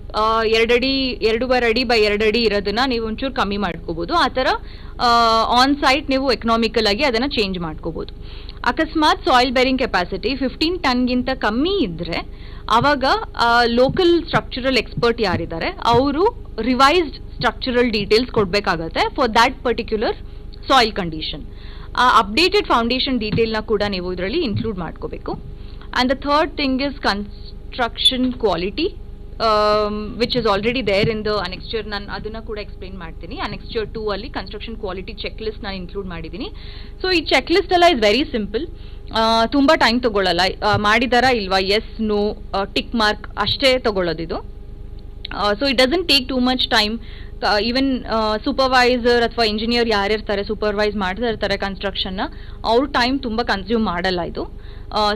2 ಅಡಿ 2.5 ಅಡಿ by 2 ಅಡಿ ಇರೋದನ್ನ ನೀವು ಒಂಚೂರು ಕಮ್ಮಿ ಮಾಡ್ಕೋಬೋದು. ಆ ಥರ ಆನ್ ಸೈಟ್ ನೀವು ಎಕನಾಮಿಕಲ್ ಆಗಿ ಅದನ್ನು ಚೇಂಜ್ ಮಾಡ್ಕೋಬೋದು. ಅಕಸ್ಮಾತ್ ಸಾಯಿಲ್ ಬೇರಿಂಗ್ ಕೆಪಾಸಿಟಿ 15 ಟನ್ಗಿಂತ ಕಮ್ಮಿ ಇದ್ದರೆ ಆವಾಗ ಲೋಕಲ್ ಸ್ಟ್ರಕ್ಚರಲ್ ಎಕ್ಸ್ಪರ್ಟ್ ಯಾರಿದ್ದಾರೆ ಅವರು ರಿವೈಸ್ಡ್ ಸ್ಟ್ರಕ್ಚರಲ್ ಡೀಟೇಲ್ಸ್ ಕೊಡಬೇಕಾಗತ್ತೆ for that particular soil condition. ಆ ಅಪ್ಡೇಟೆಡ್ ಫೌಂಡೇಶನ್ ಡೀಟೇಲ್ನ ಕೂಡ ನೀವು ಇದರಲ್ಲಿ ಇನ್ಕ್ಲೂಡ್ ಮಾಡ್ಕೋಬೇಕು. And the third thing is construction quality which is already there in the annexure. ನಾನು ಅದನ್ನು ಕೂಡ ಎಕ್ಸ್ಪ್ಲೇನ್ ಮಾಡ್ತೀನಿ. ಅನೆಕ್ಸ್ಚರ್ 2 ಅಲ್ಲಿ ಕನ್ಸ್ಟ್ರಕ್ಷನ್ ಕ್ವಾಲಿಟಿ ಚೆಕ್ ಲಿಸ್ಟ್ ನಾನು ಇನ್ಕ್ಲೂಡ್ ಮಾಡಿದ್ದೀನಿ. ಸೊ ಈ ಚೆಕ್ ಲಿಸ್ಟ್ ಎಲ್ಲ ಇಸ್ ವೆರಿ ಸಿಂಪಲ್, ತುಂಬ ಟೈಮ್ ತೊಗೊಳ್ಳಲ್ಲ. ಮಾಡಿದಾರಾ ಇಲ್ವಾ, ಎಸ್ ನೋ ಟಿಕ್ ಮಾರ್ಕ್ ಅಷ್ಟೇ ತೊಗೊಳ್ಳೋದಿದು. So it doesn't take too much time. Even supervisor ಅಥವಾ ಇಂಜಿನಿಯರ್ ಯಾರಿರ್ತಾರೆ ಸೂಪರ್ವೈಸ್ ಮಾಡ್ತಾ ಇರ್ತಾರೆ ಕನ್ಸ್ಟ್ರಕ್ಷನ್ನ, ಅವ್ರ ಟೈಮ್ ತುಂಬ ಕನ್ಸ್ಯೂಮ್ ಮಾಡಲ್ಲ ಇದು.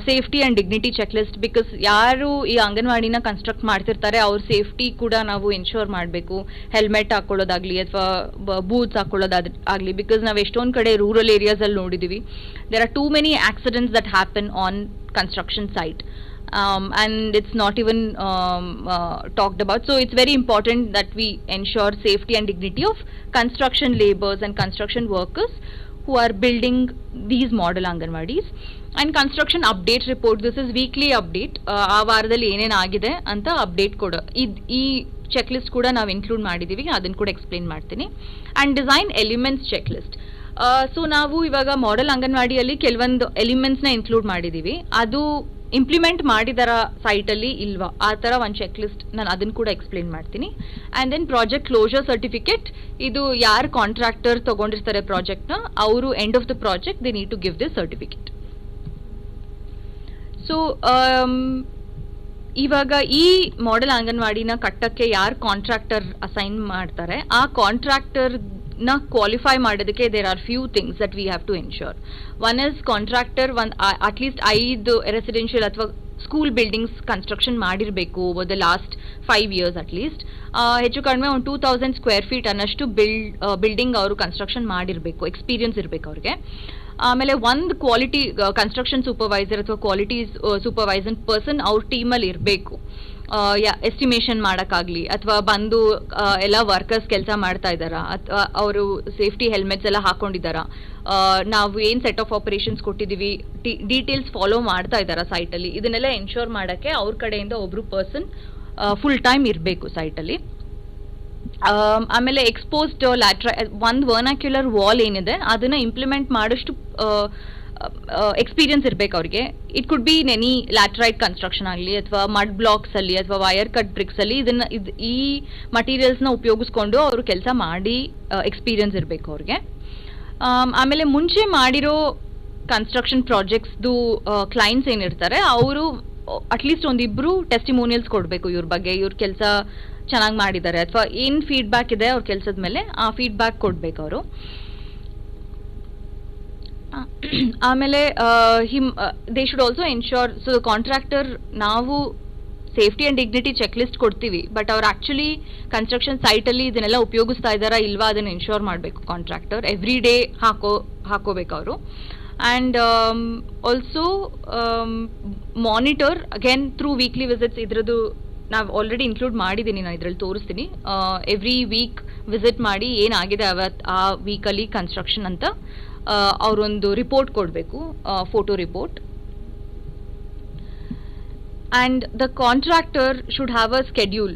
Safety and dignity checklist, because ಯಾರು ಈ ಅಂಗನವಾಡಿನ ಕನ್ಸ್ಟ್ರಕ್ಟ್ ಮಾಡ್ತಿರ್ತಾರೆ ಅವ್ರ ಸೇಫ್ಟಿ ಕೂಡ ನಾವು ಎನ್ಶೋರ್ ಮಾಡಬೇಕು. ಹೆಲ್ಮೆಟ್ ಹಾಕೊಳ್ಳೋದಾಗಲಿ ಅಥವಾ ಬೂಟ್ಸ್ ಹಾಕೊಳ್ಳೋದಾಗಲಿ, ಬಿಕಾಸ್ ನಾವು ಎಷ್ಟೊಂದು ಕಡೆ ರೂರಲ್ ಏರಿಯಾಸಲ್ಲಿ ನೋಡಿದ್ದೀವಿ, there are too many accidents that happen on construction site. And it's not even talked about. So it's very important that we ensure safety and dignity of construction laborers and construction workers who are building these model Anganwadis. And construction update report, this is weekly update. ಆ ವಾರದಲ್ಲಿ ಏನೇನು ಆಗಿದೆ ಅಂತ update ಕೊಡ ಈ check list ಕೂಡ ನಾವು include ಮಾಡಿದ್ದೀವಿ, ಅದನ್ನು ಕೂಡ ಎಕ್ಸ್ಪ್ಲೇನ್ ಮಾಡ್ತೀನಿ. And design elements check list. So ನಾವು ಇವಾಗ ಮಾಡೆಲ್ ಅಂಗನವಾಡಿಯಲ್ಲಿ ಕೆಲವೊಂದು ಎಲಿಮೆಂಟ್ಸ್ನ ಇನ್ಕ್ಲೂಡ್ ಮಾಡಿದ್ದೀವಿ, ಅದು ಇಂಪ್ಲಿಮೆಂಟ್ ಮಾಡಿದಾರ ಸೈಟಲ್ಲಿ ಇಲ್ವಾ ಆ ಥರ ಒಂದು ಚೆಕ್ ಲಿಸ್ಟ್ ನಾನು ಅದನ್ನು ಕೂಡ ಎಕ್ಸ್ಪ್ಲೇನ್ ಮಾಡ್ತೀನಿ. And then project closure certificate, ಇದು ಯಾರು ಕಾಂಟ್ರಾಕ್ಟರ್ ತೊಗೊಂಡಿರ್ತಾರೆ ಪ್ರಾಜೆಕ್ಟ್ನ ಅವರು end of the project they need to give this certificate. So ಇವಾಗ ಈ ಮಾಡೆಲ್ ಅಂಗನವಾಡಿನ ಕಟ್ಟಕ್ಕೆ ಯಾರು ಕಾಂಟ್ರಾಕ್ಟರ್ ಅಸೈನ್ ಮಾಡ್ತಾರೆ ಆ ಕಾಂಟ್ರಾಕ್ಟರ್ನ ಕ್ವಾಲಿಫೈ ಮಾಡೋದಕ್ಕೆ there are few things that we have to ensure. One is contractor at least 5 residential ಅಥವಾ ಸ್ಕೂಲ್ ಬಿಲ್ಡಿಂಗ್ಸ್ ಕನ್ಸ್ಟ್ರಕ್ಷನ್ ಮಾಡಿರಬೇಕು over the last 5 years at least. ಹೆಚ್ಚು ಕಡಿಮೆ ಒಂದು 2000 ಸ್ಕ್ವೇರ್ ಫೀಟ್ ಅನ್ನಷ್ಟು ಬಿಲ್ಡಿಂಗ್ ಅವರು ಕನ್ಸ್ಟ್ರಕ್ಷನ್ ಮಾಡಿರಬೇಕು, ಎಕ್ಸ್ಪೀರಿಯನ್ಸ್ ಇರಬೇಕು ಅವ್ರಿಗೆ. ಆಮೇಲೆ ಒಂದು ಕ್ವಾಲಿಟಿ ಕನ್ಸ್ಟ್ರಕ್ಷನ್ ಸೂಪರ್ವೈಸರ್ ಅಥವಾ ಕ್ವಾಲಿಟಿ ಸೂಪರ್ವೈಸರ್ ಪರ್ಸನ್ ಅವ್ರ ಟೀಮಲ್ಲಿ ಇರಬೇಕು, ಎಸ್ಟಿಮೇಷನ್ ಮಾಡೋಕ್ಕಾಗಲಿ ಅಥವಾ ಬಂದು ಎಲ್ಲ ವರ್ಕರ್ಸ್ ಕೆಲಸ ಮಾಡ್ತಾ ಇದ್ದಾರಾ ಅಥವಾ ಅವರು ಸೇಫ್ಟಿ ಹೆಲ್ಮೆಟ್ಸ್ ಎಲ್ಲ ಹಾಕೊಂಡಿದ್ದಾರಾ, ನಾವು ಏನು ಸೆಟ್ ಆಫ್ ಆಪರೇಷನ್ಸ್ ಕೊಟ್ಟಿದ್ದೀವಿ ಡೀಟೇಲ್ಸ್ ಫಾಲೋ ಮಾಡ್ತಾ ಇದ್ದಾರಾ ಸೈಟಲ್ಲಿ, ಇದನ್ನೆಲ್ಲ ಎನ್ಶೋರ್ ಮಾಡೋಕ್ಕೆ ಅವ್ರ ಕಡೆಯಿಂದ ಒಬ್ಬರು ಪರ್ಸನ್ ಫುಲ್ ಟೈಮ್ ಇರಬೇಕು ಸೈಟಲ್ಲಿ. ಆಮೇಲೆ ಎಕ್ಸ್ಪೋಸ್ಡ್ ಒಂದು ವರ್ನಾಕ್ಯುಲರ್ ವಾಲ್ ಏನಿದೆ ಅದನ್ನ ಇಂಪ್ಲಿಮೆಂಟ್ ಮಾಡೋಷ್ಟು ಎಕ್ಸ್ಪೀರಿಯನ್ಸ್ ಇರಬೇಕು ಅವ್ರಿಗೆ. It could be in any laterite construction ಆಗಲಿ ಅಥವಾ ಮಡ್ ಬ್ಲಾಕ್ಸ್ ಅಲ್ಲಿ ಅಥವಾ ವೈರ್ ಕಟ್ ಬ್ರಿಕ್ಸ್ ಅಲ್ಲಿ ಈ ಮಟೀರಿಯಲ್ಸ್ನ ಉಪಯೋಗಿಸ್ಕೊಂಡು ಅವರು ಕೆಲಸ ಮಾಡಿ ಎಕ್ಸ್ಪೀರಿಯನ್ಸ್ ಇರಬೇಕು ಅವ್ರಿಗೆ. ಆಮೇಲೆ ಮುಂಚೆ ಮಾಡಿರೋ ಕನ್ಸ್ಟ್ರಕ್ಷನ್ ಪ್ರಾಜೆಕ್ಟ್ಸ್ದು ಕ್ಲೈಂಟ್ಸ್ ಏನಿರ್ತಾರೆ ಅವರು ಅಟ್ಲೀಸ್ಟ್ ಒಂದಿಬ್ರು ಟೆಸ್ಟಿಮೋನಿಯಲ್ಸ್ ಕೊಡಬೇಕು ಇವ್ರ ಬಗ್ಗೆ, ಇವ್ರ ಕೆಲಸ ಚೆನ್ನಾಗಿ ಮಾಡಿದ್ದಾರೆ ಅಥವಾ ಏನು ಫೀಡ್ಬ್ಯಾಕ್ ಇದೆ ಅವ್ರ ಕೆಲಸದ ಮೇಲೆ ಆ ಫೀಡ್ಬ್ಯಾಕ್ ಕೊಡ್ಬೇಕು ಅವರು. ಆಮೇಲೆ they should also ensure, so contractor ನಾವು safety and dignity checklist ಕೊಡ್ತೀವಿ ಬಟ್ ಅವ್ರು ಆ್ಯಕ್ಚುಲಿ ಕನ್ಸ್ಟ್ರಕ್ಷನ್ ಸೈಟಲ್ಲಿ ಇದನ್ನೆಲ್ಲ ಉಪಯೋಗಿಸ್ತಾ ಇದ್ದಾರಾ ಇಲ್ವಾ ಅದನ್ನು ಎನ್ಶೋರ್ ಮಾಡಬೇಕು ಕಾಂಟ್ರಾಕ್ಟರ್, ಎವ್ರಿ ಡೇ ಹಾಕೋಬೇಕು ಅವರು. And also monitor again through weekly visits, ಇದ್ರದ್ದು ನಾವು ಆಲ್ರೆಡಿ ಇನ್ಕ್ಲೂಡ್ ಮಾಡಿದ್ದೀನಿ, ನಾನು ಇದರಲ್ಲಿ ತೋರಿಸ್ತೀನಿ. ಎವ್ರಿ ವೀಕ್ ವಿಸಿಟ್ ಮಾಡಿ ಏನಾಗಿದೆ ಆ ವೀಕಲ್ಲಿ ಕನ್ಸ್ಟ್ರಕ್ಷನ್ ಅಂತ ಅವರೊಂದು ರಿಪೋರ್ಟ್ ಕೊಡಬೇಕು, photo report. And the contractor should have a schedule.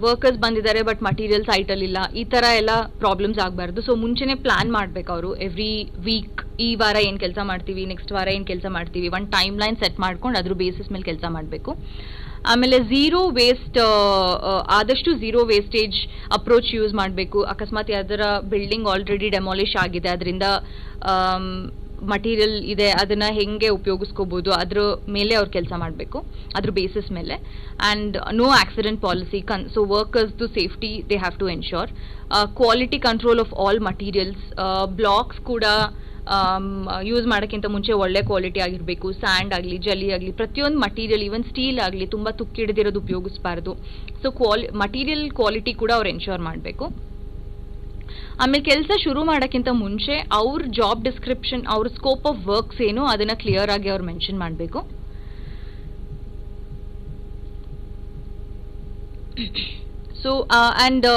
Workers ಬಂದಿದ್ದಾರೆ ಬಟ್ ಮಟೀರಿಯಲ್ ಸೈಟಲ್ಲಿಲ್ಲ, ಈ ಥರ ಎಲ್ಲ ಪ್ರಾಬ್ಲಮ್ಸ್ ಆಗಬಾರ್ದು. ಸೊ ಮುಂಚೆನೇ ಪ್ಲ್ಯಾನ್ ಮಾಡಬೇಕು ಅವರು, ಎವ್ರಿ ವೀಕ್ ಈ ವಾರ ಏನು ಕೆಲಸ ಮಾಡ್ತೀವಿ, ನೆಕ್ಸ್ಟ್ ವಾರ ಏನು ಕೆಲಸ ಮಾಡ್ತೀವಿ, ಒಂದು ಟೈಮ್ ಲೈನ್ ಸೆಟ್ ಮಾಡ್ಕೊಂಡು ಅದ್ರ ಬೇಸಿಸ್ ಮೇಲೆ ಕೆಲಸ ಮಾಡಬೇಕು. ಆಮೇಲೆ ಝೀರೋ ವೇಸ್ಟ್, ಆದಷ್ಟು ಝೀರೋ ವೇಸ್ಟೇಜ್ ಅಪ್ರೋಚ್ ಯೂಸ್ ಮಾಡಬೇಕು. ಅಕಸ್ಮಾತ್ ಯಾವ್ದಾರ ಬಿಲ್ಡಿಂಗ್ ಆಲ್ರೆಡಿ ಡೆಮಾಲಿಷ್ ಆಗಿದೆ ಅದರಿಂದ ಮಟೀರಿಯಲ್ ಇದೆ ಅದನ್ನು ಹೆಂಗೆ ಉಪಯೋಗಿಸ್ಕೋಬೋದು ಅದ್ರ ಮೇಲೆ ಅವ್ರು ಕೆಲಸ ಮಾಡಬೇಕು, ಅದ್ರ ಬೇಸಿಸ್ ಮೇಲೆ. And no accident policy, so ವರ್ಕರ್ಸ್ದು safety they have to ensure. Quality control of all materials, blocks ಕೂಡ ಯೂಸ್ ಮಾಡೋಕ್ಕಿಂತ ಮುಂಚೆ ಒಳ್ಳೆ ಕ್ವಾಲಿಟಿ ಆಗಿರಬೇಕು. ಸ್ಯಾಂಡ್ ಆಗಲಿ, ಜಲ್ಲಿ ಆಗಲಿ, ಪ್ರತಿಯೊಂದು ಮಟೀರಿಯಲ್ ಈವನ್ ಸ್ಟೀಲ್ ಆಗಲಿ ತುಂಬ ತುಕ್ಕಿಡಿದಿರೋದು ಉಪಯೋಗಿಸಬಾರ್ದು. ಸೊ ಮಟೀರಿಯಲ್ ಕ್ವಾಲಿಟಿ ಕೂಡ ಅವ್ರು ಎನ್ಶೋರ್ ಮಾಡಬೇಕು. ಆಮೇಲೆ ಕೆಲಸ ಶುರು ಮಾಡೋಕ್ಕಿಂತ ಮುಂಚೆ ಅವ್ರ ಜಾಬ್ ಡಿಸ್ಕ್ರಿಪ್ಷನ್, ಅವ್ರ ಸ್ಕೋಪ್ ಆಫ್ ವರ್ಕ್ಸ್ ಏನು ಅದನ್ನು ಕ್ಲಿಯರ್ ಆಗಿ ಅವ್ರು ಮೆನ್ಷನ್ ಮಾಡಬೇಕು. ಸೊ ಆ್ಯಂಡ್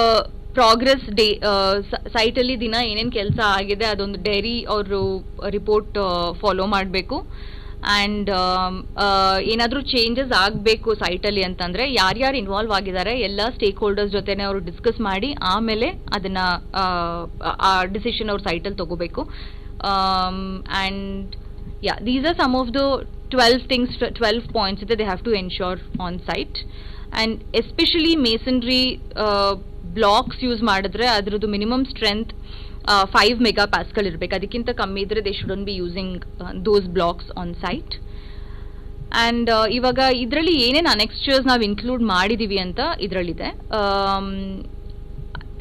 ಪ್ರೋಗ್ರೆಸ್ ಡೇ, ಸೈಟಲ್ಲಿ ದಿನ ಏನೇನು ಕೆಲಸ ಆಗಿದೆ ಅದೊಂದು ಡೈರಿ ಅವರು ರಿಪೋರ್ಟ್ ಫಾಲೋ ಮಾಡಬೇಕು. ಆ್ಯಂಡ್ ಏನಾದರೂ ಚೇಂಜಸ್ ಆಗಬೇಕು ಸೈಟಲ್ಲಿ ಅಂತಂದರೆ ಯಾರ್ಯಾರು ಇನ್ವಾಲ್ವ್ ಆಗಿದ್ದಾರೆ ಎಲ್ಲ ಸ್ಟೇಕ್ ಹೋಲ್ಡರ್ಸ್ ಜೊತೆನೆ ಅವರು ಡಿಸ್ಕಸ್ ಮಾಡಿ ಆಮೇಲೆ ಅದನ್ನು ಆ ಡಿಸಿಷನ್ ಅವ್ರ ಸೈಟಲ್ಲಿ ತಗೋಬೇಕು. And these are some of the 12 things, 12 points that they have to ensure on site. And especially masonry blocks use ಮಾಡಿದ್ರೆ ಅದರದ್ದು minimum strength 5 megapascal ಇರಬೇಕು. ಅದಕ್ಕಿಂತ ಕಮ್ಮಿ ಇದ್ರೆ they shouldn't be using those blocks on site. And ಇವಾಗ ಇದರಲ್ಲಿ ಏನೇನು annexures ನಾವು ಇನ್ಕ್ಲೂಡ್ ಮಾಡಿದೀವಿ ಅಂತ ಇದರಲ್ಲಿದೆ.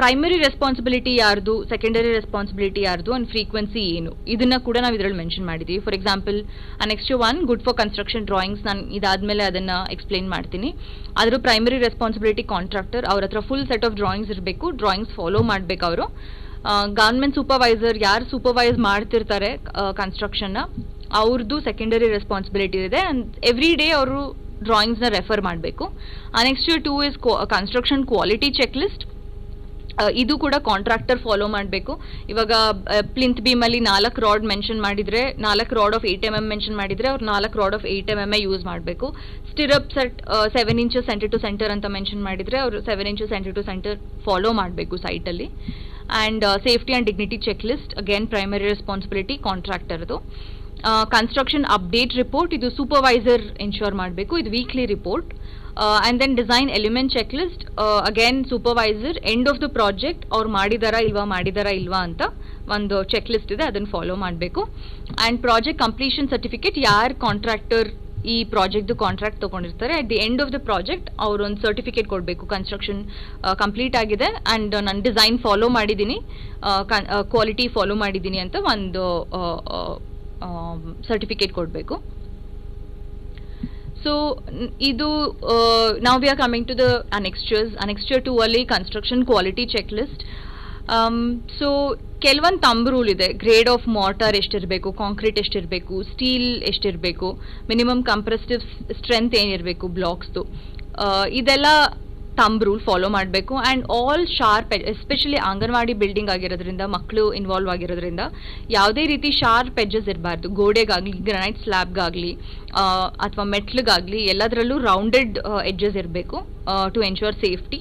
ಪ್ರೈಮರಿ ರೆಸ್ಪಾನ್ಸಿಬಿಲಿಟಿ ಯಾರ್ದು, ಸೆಕೆಂಡರಿ ರೆಸ್ಪಾನ್ಸಿಬಿಲಿಟಿ ಯಾರ್ದು, ಅಂಡ್ ಫ್ರೀಕ್ವೆನ್ಸಿ ಏನು, ಇದನ್ನ ಕೂಡ ನಾವು ಇದರಲ್ಲಿ ಮೆನ್ಷನ್ ಮಾಡಿದ್ದೀವಿ. For example Annexure 1 good for construction drawings, ನಾನು ಇದಾದ್ಮೇಲೆ ಅದನ್ನ ಎಕ್ಸ್ಪ್ಲೇನ್ ಮಾಡ್ತೀನಿ. ಅದ್ರ ಪ್ರೈಮರಿ ರೆಸ್ಪಾನ್ಸಿಬಿಲಿಟಿ ಕಾಂಟ್ರಾಕ್ಟರ್, ಅವ್ರ ಹತ್ರ ಫುಲ್ ಸೆಟ್ ಆಫ್ ಡ್ರಾಯಿಂಗ್ಸ್ ಇರಬೇಕು, ಡ್ರಾಯಿಂಗ್ಸ್ ಫಾಲೋ ಮಾಡಬೇಕು ಅವರು. ಗವರ್ಮೆಂಟ್ ಸೂಪರ್ವೈಸರ್ ಯಾರು ಸೂಪರ್ವೈಸ್ ಮಾಡ್ತಿರ್ತಾರೆ ಕನ್ಸ್ಟ್ರಕ್ಷನ್ನ, ಅವ್ರದ್ದು ಸೆಕೆಂಡರಿ ರೆಸ್ಪಾನ್ಸಿಬಿಲಿಟಿ ಇದೆ. ಅಂಡ್ ಎವ್ರಿ ಡೇ ಅವರು ಡ್ರಾಯಿಂಗ್ಸ್ನ ರೆಫರ್ ಮಾಡಬೇಕು. Annexure 2 is construction quality checklist. ಇದು ಕೂಡ ಕಾಂಟ್ರಾಕ್ಟರ್ ಫಾಲೋ ಮಾಡಬೇಕು. ಇವಾಗ ಪ್ಲಿಂತ್ ಬೀಮಲ್ಲಿ 4 ರಾಡ್ ಮೆನ್ಷನ್ ಮಾಡಿದರೆ, 4 ರಾಡ್ ಆಫ್ 8 mm ಮೆನ್ಷನ್ ಮಾಡಿದರೆ ಅವ್ರು 4 ರಾಡ್ ಆಫ್ 8 mm ಯೂಸ್ ಮಾಡಬೇಕು. Stirrup set 7 inches centre to centre ಅಂತ ಮೆನ್ಷನ್ ಮಾಡಿದರೆ ಅವರು 7 inches centre to centre follow ಮಾಡಬೇಕು ಸೈಟಲ್ಲಿ. And safety and dignity checklist again primary responsibility ಕಾಂಟ್ರಾಕ್ಟರ್ದು. ಕನ್ಸ್ಟ್ರಕ್ಷನ್ ಅಪ್ಡೇಟ್ ರಿಪೋರ್ಟ್, ಇದು ಸೂಪರ್ವೈಸರ್ ಎನ್ಶೋರ್ ಮಾಡಬೇಕು, ಇದು weekly report. And then design element checklist, again supervisor end of the project ಅವ್ರು ಮಾಡಿದಾರಾ ಇಲ್ವಾ ಅಂತ ಒಂದು ಚೆಕ್ ಲಿಸ್ಟ್ ಇದೆ, ಅದನ್ನು ಫಾಲೋ ಮಾಡಬೇಕು. ಆ್ಯಂಡ್ ಪ್ರಾಜೆಕ್ಟ್ ಕಂಪ್ಲೀಷನ್ ಸರ್ಟಿಫಿಕೇಟ್, ಯಾರು ಕಾಂಟ್ರಾಕ್ಟರ್ ಈ ಪ್ರಾಜೆಕ್ಟ್ದು ಕಾಂಟ್ರಾಕ್ಟ್ ತೊಗೊಂಡಿರ್ತಾರೆ at the end of the project ಅವ್ರೊಂದು ಸರ್ಟಿಫಿಕೇಟ್ ಕೊಡಬೇಕು, ಕನ್ಸ್ಟ್ರಕ್ಷನ್ ಕಂಪ್ಲೀಟ್ ಆಗಿದೆ ಆ್ಯಂಡ್ ನಾನು ಡಿಸೈನ್ ಫಾಲೋ ಮಾಡಿದ್ದೀನಿ, ಕ್ವಾಲಿಟಿ ಫಾಲೋ ಮಾಡಿದ್ದೀನಿ ಅಂತ ಒಂದು ಸರ್ಟಿಫಿಕೇಟ್ ಕೊಡಬೇಕು. So ಇದು now we are coming to the annexures. Annexure 2 ಅಲ್ಲಿ construction quality checklist. So ಕೆಲವೊಂದು ಥಂಬ್ ರೂಲ್ ಇದೆ. ಗ್ರೇಡ್ ಆಫ್ ಮಾರ್ಟರ್ ಎಷ್ಟಿರಬೇಕು, ಕಾಂಕ್ರೀಟ್ ಎಷ್ಟಿರಬೇಕು, ಸ್ಟೀಲ್ ಎಷ್ಟಿರಬೇಕು, ಮಿನಿಮಮ್ ಕಂಪ್ರೆಸಿವ್ ಸ್ಟ್ರೆಂತ್ ಏನಿರಬೇಕು ಬ್ಲಾಕ್ಸ್ದು, ಇದೆಲ್ಲ ಥಂಬ್ ರೂಲ್ ಫಾಲೋ ಮಾಡಬೇಕು. And all sharp especially anganwadi building ಆಗಿರೋದ್ರಿಂದ, ಮಕ್ಕಳು ಇನ್ವಾಲ್ವ್ ಆಗಿರೋದ್ರಿಂದ ಯಾವುದೇ ರೀತಿ ಶಾರ್ಪ್ ಎಡ್ಜಸ್ ಇರಬಾರ್ದು. ಗೋಡೆಗಾಗಲಿ, ಗ್ರಾನೈಟ್ ಸ್ಲ್ಯಾಬ್ಗಾಗಲಿ ಅಥವಾ ಮೆಟ್ಲಿಗಾಗಲಿ ಎಲ್ಲದರಲ್ಲೂ ರೌಂಡೆಡ್ ಎಡ್ಜಸ್ ಇರಬೇಕು to ensure safety.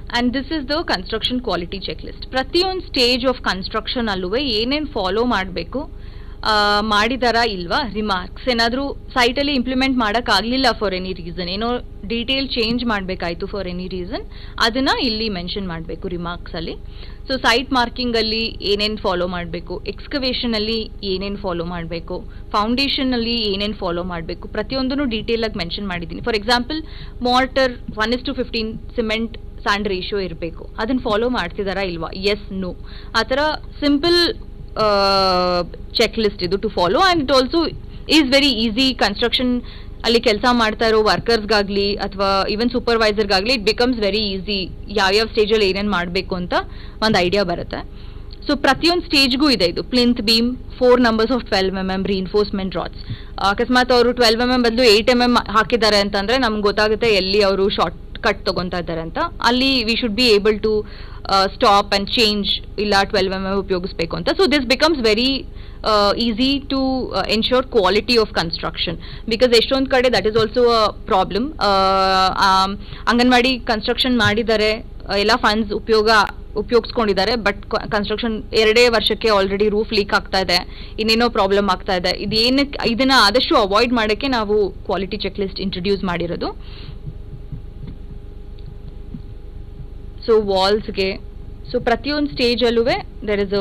And this is the construction quality checklist. ಪ್ರತಿಯೊಂದು ಸ್ಟೇಜ್ ಆಫ್ ಕನ್ಸ್ಟ್ರಕ್ಷನ್ ಅಲ್ಲೂ ಏನೇನು ಫಾಲೋ ಮಾಡಬೇಕು, ಮಾಡಿದಾರಾ ಇಲ್ವಾ, ರಿಮಾರ್ಕ್ಸ್ ಏನಾದರೂ ಸೈಟಲ್ಲಿ ಇಂಪ್ಲಿಮೆಂಟ್ ಮಾಡೋಕ್ಕಾಗಲಿಲ್ಲ ಫಾರ್ ಎನಿ ರೀಸನ್, ಏನೋ ಡೀಟೇಲ್ ಚೇಂಜ್ ಮಾಡಬೇಕಾಯಿತು ಫಾರ್ ಎನಿ ರೀಸನ್, ಅದನ್ನು ಇಲ್ಲಿ ಮೆನ್ಷನ್ ಮಾಡಬೇಕು ರಿಮಾರ್ಕ್ಸಲ್ಲಿ. ಸೊ ಸೈಟ್ ಮಾರ್ಕಿಂಗಲ್ಲಿ ಏನೇನು ಫಾಲೋ ಮಾಡಬೇಕು, ಎಕ್ಸ್ಕವೇಷನಲ್ಲಿ ಏನೇನು ಫಾಲೋ ಮಾಡಬೇಕು, ಫೌಂಡೇಶನಲ್ಲಿ ಏನೇನು ಫಾಲೋ ಮಾಡಬೇಕು, ಪ್ರತಿಯೊಂದನ್ನು ಡೀಟೇಲಾಗಿ ಮೆನ್ಷನ್ ಮಾಡಿದ್ದೀನಿ. For example mortar 1:15 cement sand ratio ಇರಬೇಕು, ಅದನ್ನು ಫಾಲೋ ಮಾಡ್ತಿದ್ದಾರಾ ಇಲ್ವಾ, ಎಸ್ ನೋ, ಆ ಥರ ಸಿಂಪಲ್ ಚೆಕ್ ಲಿಸ್ಟ್ ಇದು to follow. And it also is very easy. Construction ಅಲ್ಲಿ ಕೆಲಸ ಮಾಡ್ತಾ ಇರೋ ವರ್ಕರ್ಸ್ಗಾಗಲಿ ಅಥವಾ ಈವನ್ ಸೂಪರ್ವೈಸರ್ಗಾಗಲಿ ಇಟ್ ಬಿಕಮ್ಸ್ ವೆರಿ ಈಸಿ, ಯಾವ್ಯಾವ ಸ್ಟೇಜಲ್ಲಿ ಏನೇನು ಮಾಡಬೇಕು ಅಂತ ಒಂದು ಐಡಿಯಾ ಬರುತ್ತೆ. ಸೊ ಪ್ರತಿಯೊಂದು ಸ್ಟೇಜ್ಗೂ ಇದೆ ಇದು. Plinth beam 4 numbers of 12 mm reinforcement rods. ಅಕಸ್ಮಾತ್ ಅವರು 12 mm ಬದಲು 8 mm ಹಾಕಿದ್ದಾರೆ ಅಂತಂದರೆ ನಮ್ಗೆ ಗೊತ್ತಾಗುತ್ತೆ ಎಲ್ಲಿ ಅವರು ಶಾರ್ಟ್ ಕಟ್ ತೊಗೊತಾ ಇದ್ದಾರೆ ಅಂತ. ಅಲ್ಲಿ we should be able to stop and change, ಇಲ್ಲ 12 mm ಉಪಯೋಗಿಸ್ಬೇಕು ಅಂತ. So this becomes very easy to ensure quality of construction, because ಎಷ್ಟೊಂದು ಕಡೆ that is also a problem. Anganwadi construction ಮಾಡಿದ್ದಾರೆ, ಎಲ್ಲ ಫಂಡ್ಸ್ ಉಪಯೋಗಿಸ್ಕೊಂಡಿದ್ದಾರೆ, ಬಟ್ ಕನ್ಸ್ಟ್ರಕ್ಷನ್ 2 ವರ್ಷಕ್ಕೆ ಆಲ್ರೆಡಿ ರೂಫ್ ಲೀಕ್ ಆಗ್ತಾ ಇದೆ, ಇನ್ನೇನೋ ಪ್ರಾಬ್ಲಮ್ ಆಗ್ತಾ ಇದೆ. ಇದನ್ನ ಆದಷ್ಟು ಅವಾಯ್ಡ್ ಮಾಡೋಕ್ಕೆ ನಾವು ಕ್ವಾಲಿಟಿ ಚೆಕ್ ಲಿಸ್ಟ್ ಇಂಟ್ರೊಡ್ಯೂಸ್ ಮಾಡಿರೋದು. ಸೊ ವಾಲ್ಸ್ಗೆ, ಸೊ ಪ್ರತಿಯೊಂದು ಸ್ಟೇಜಲ್ಲೂ ದೆರ್ ಇಸ್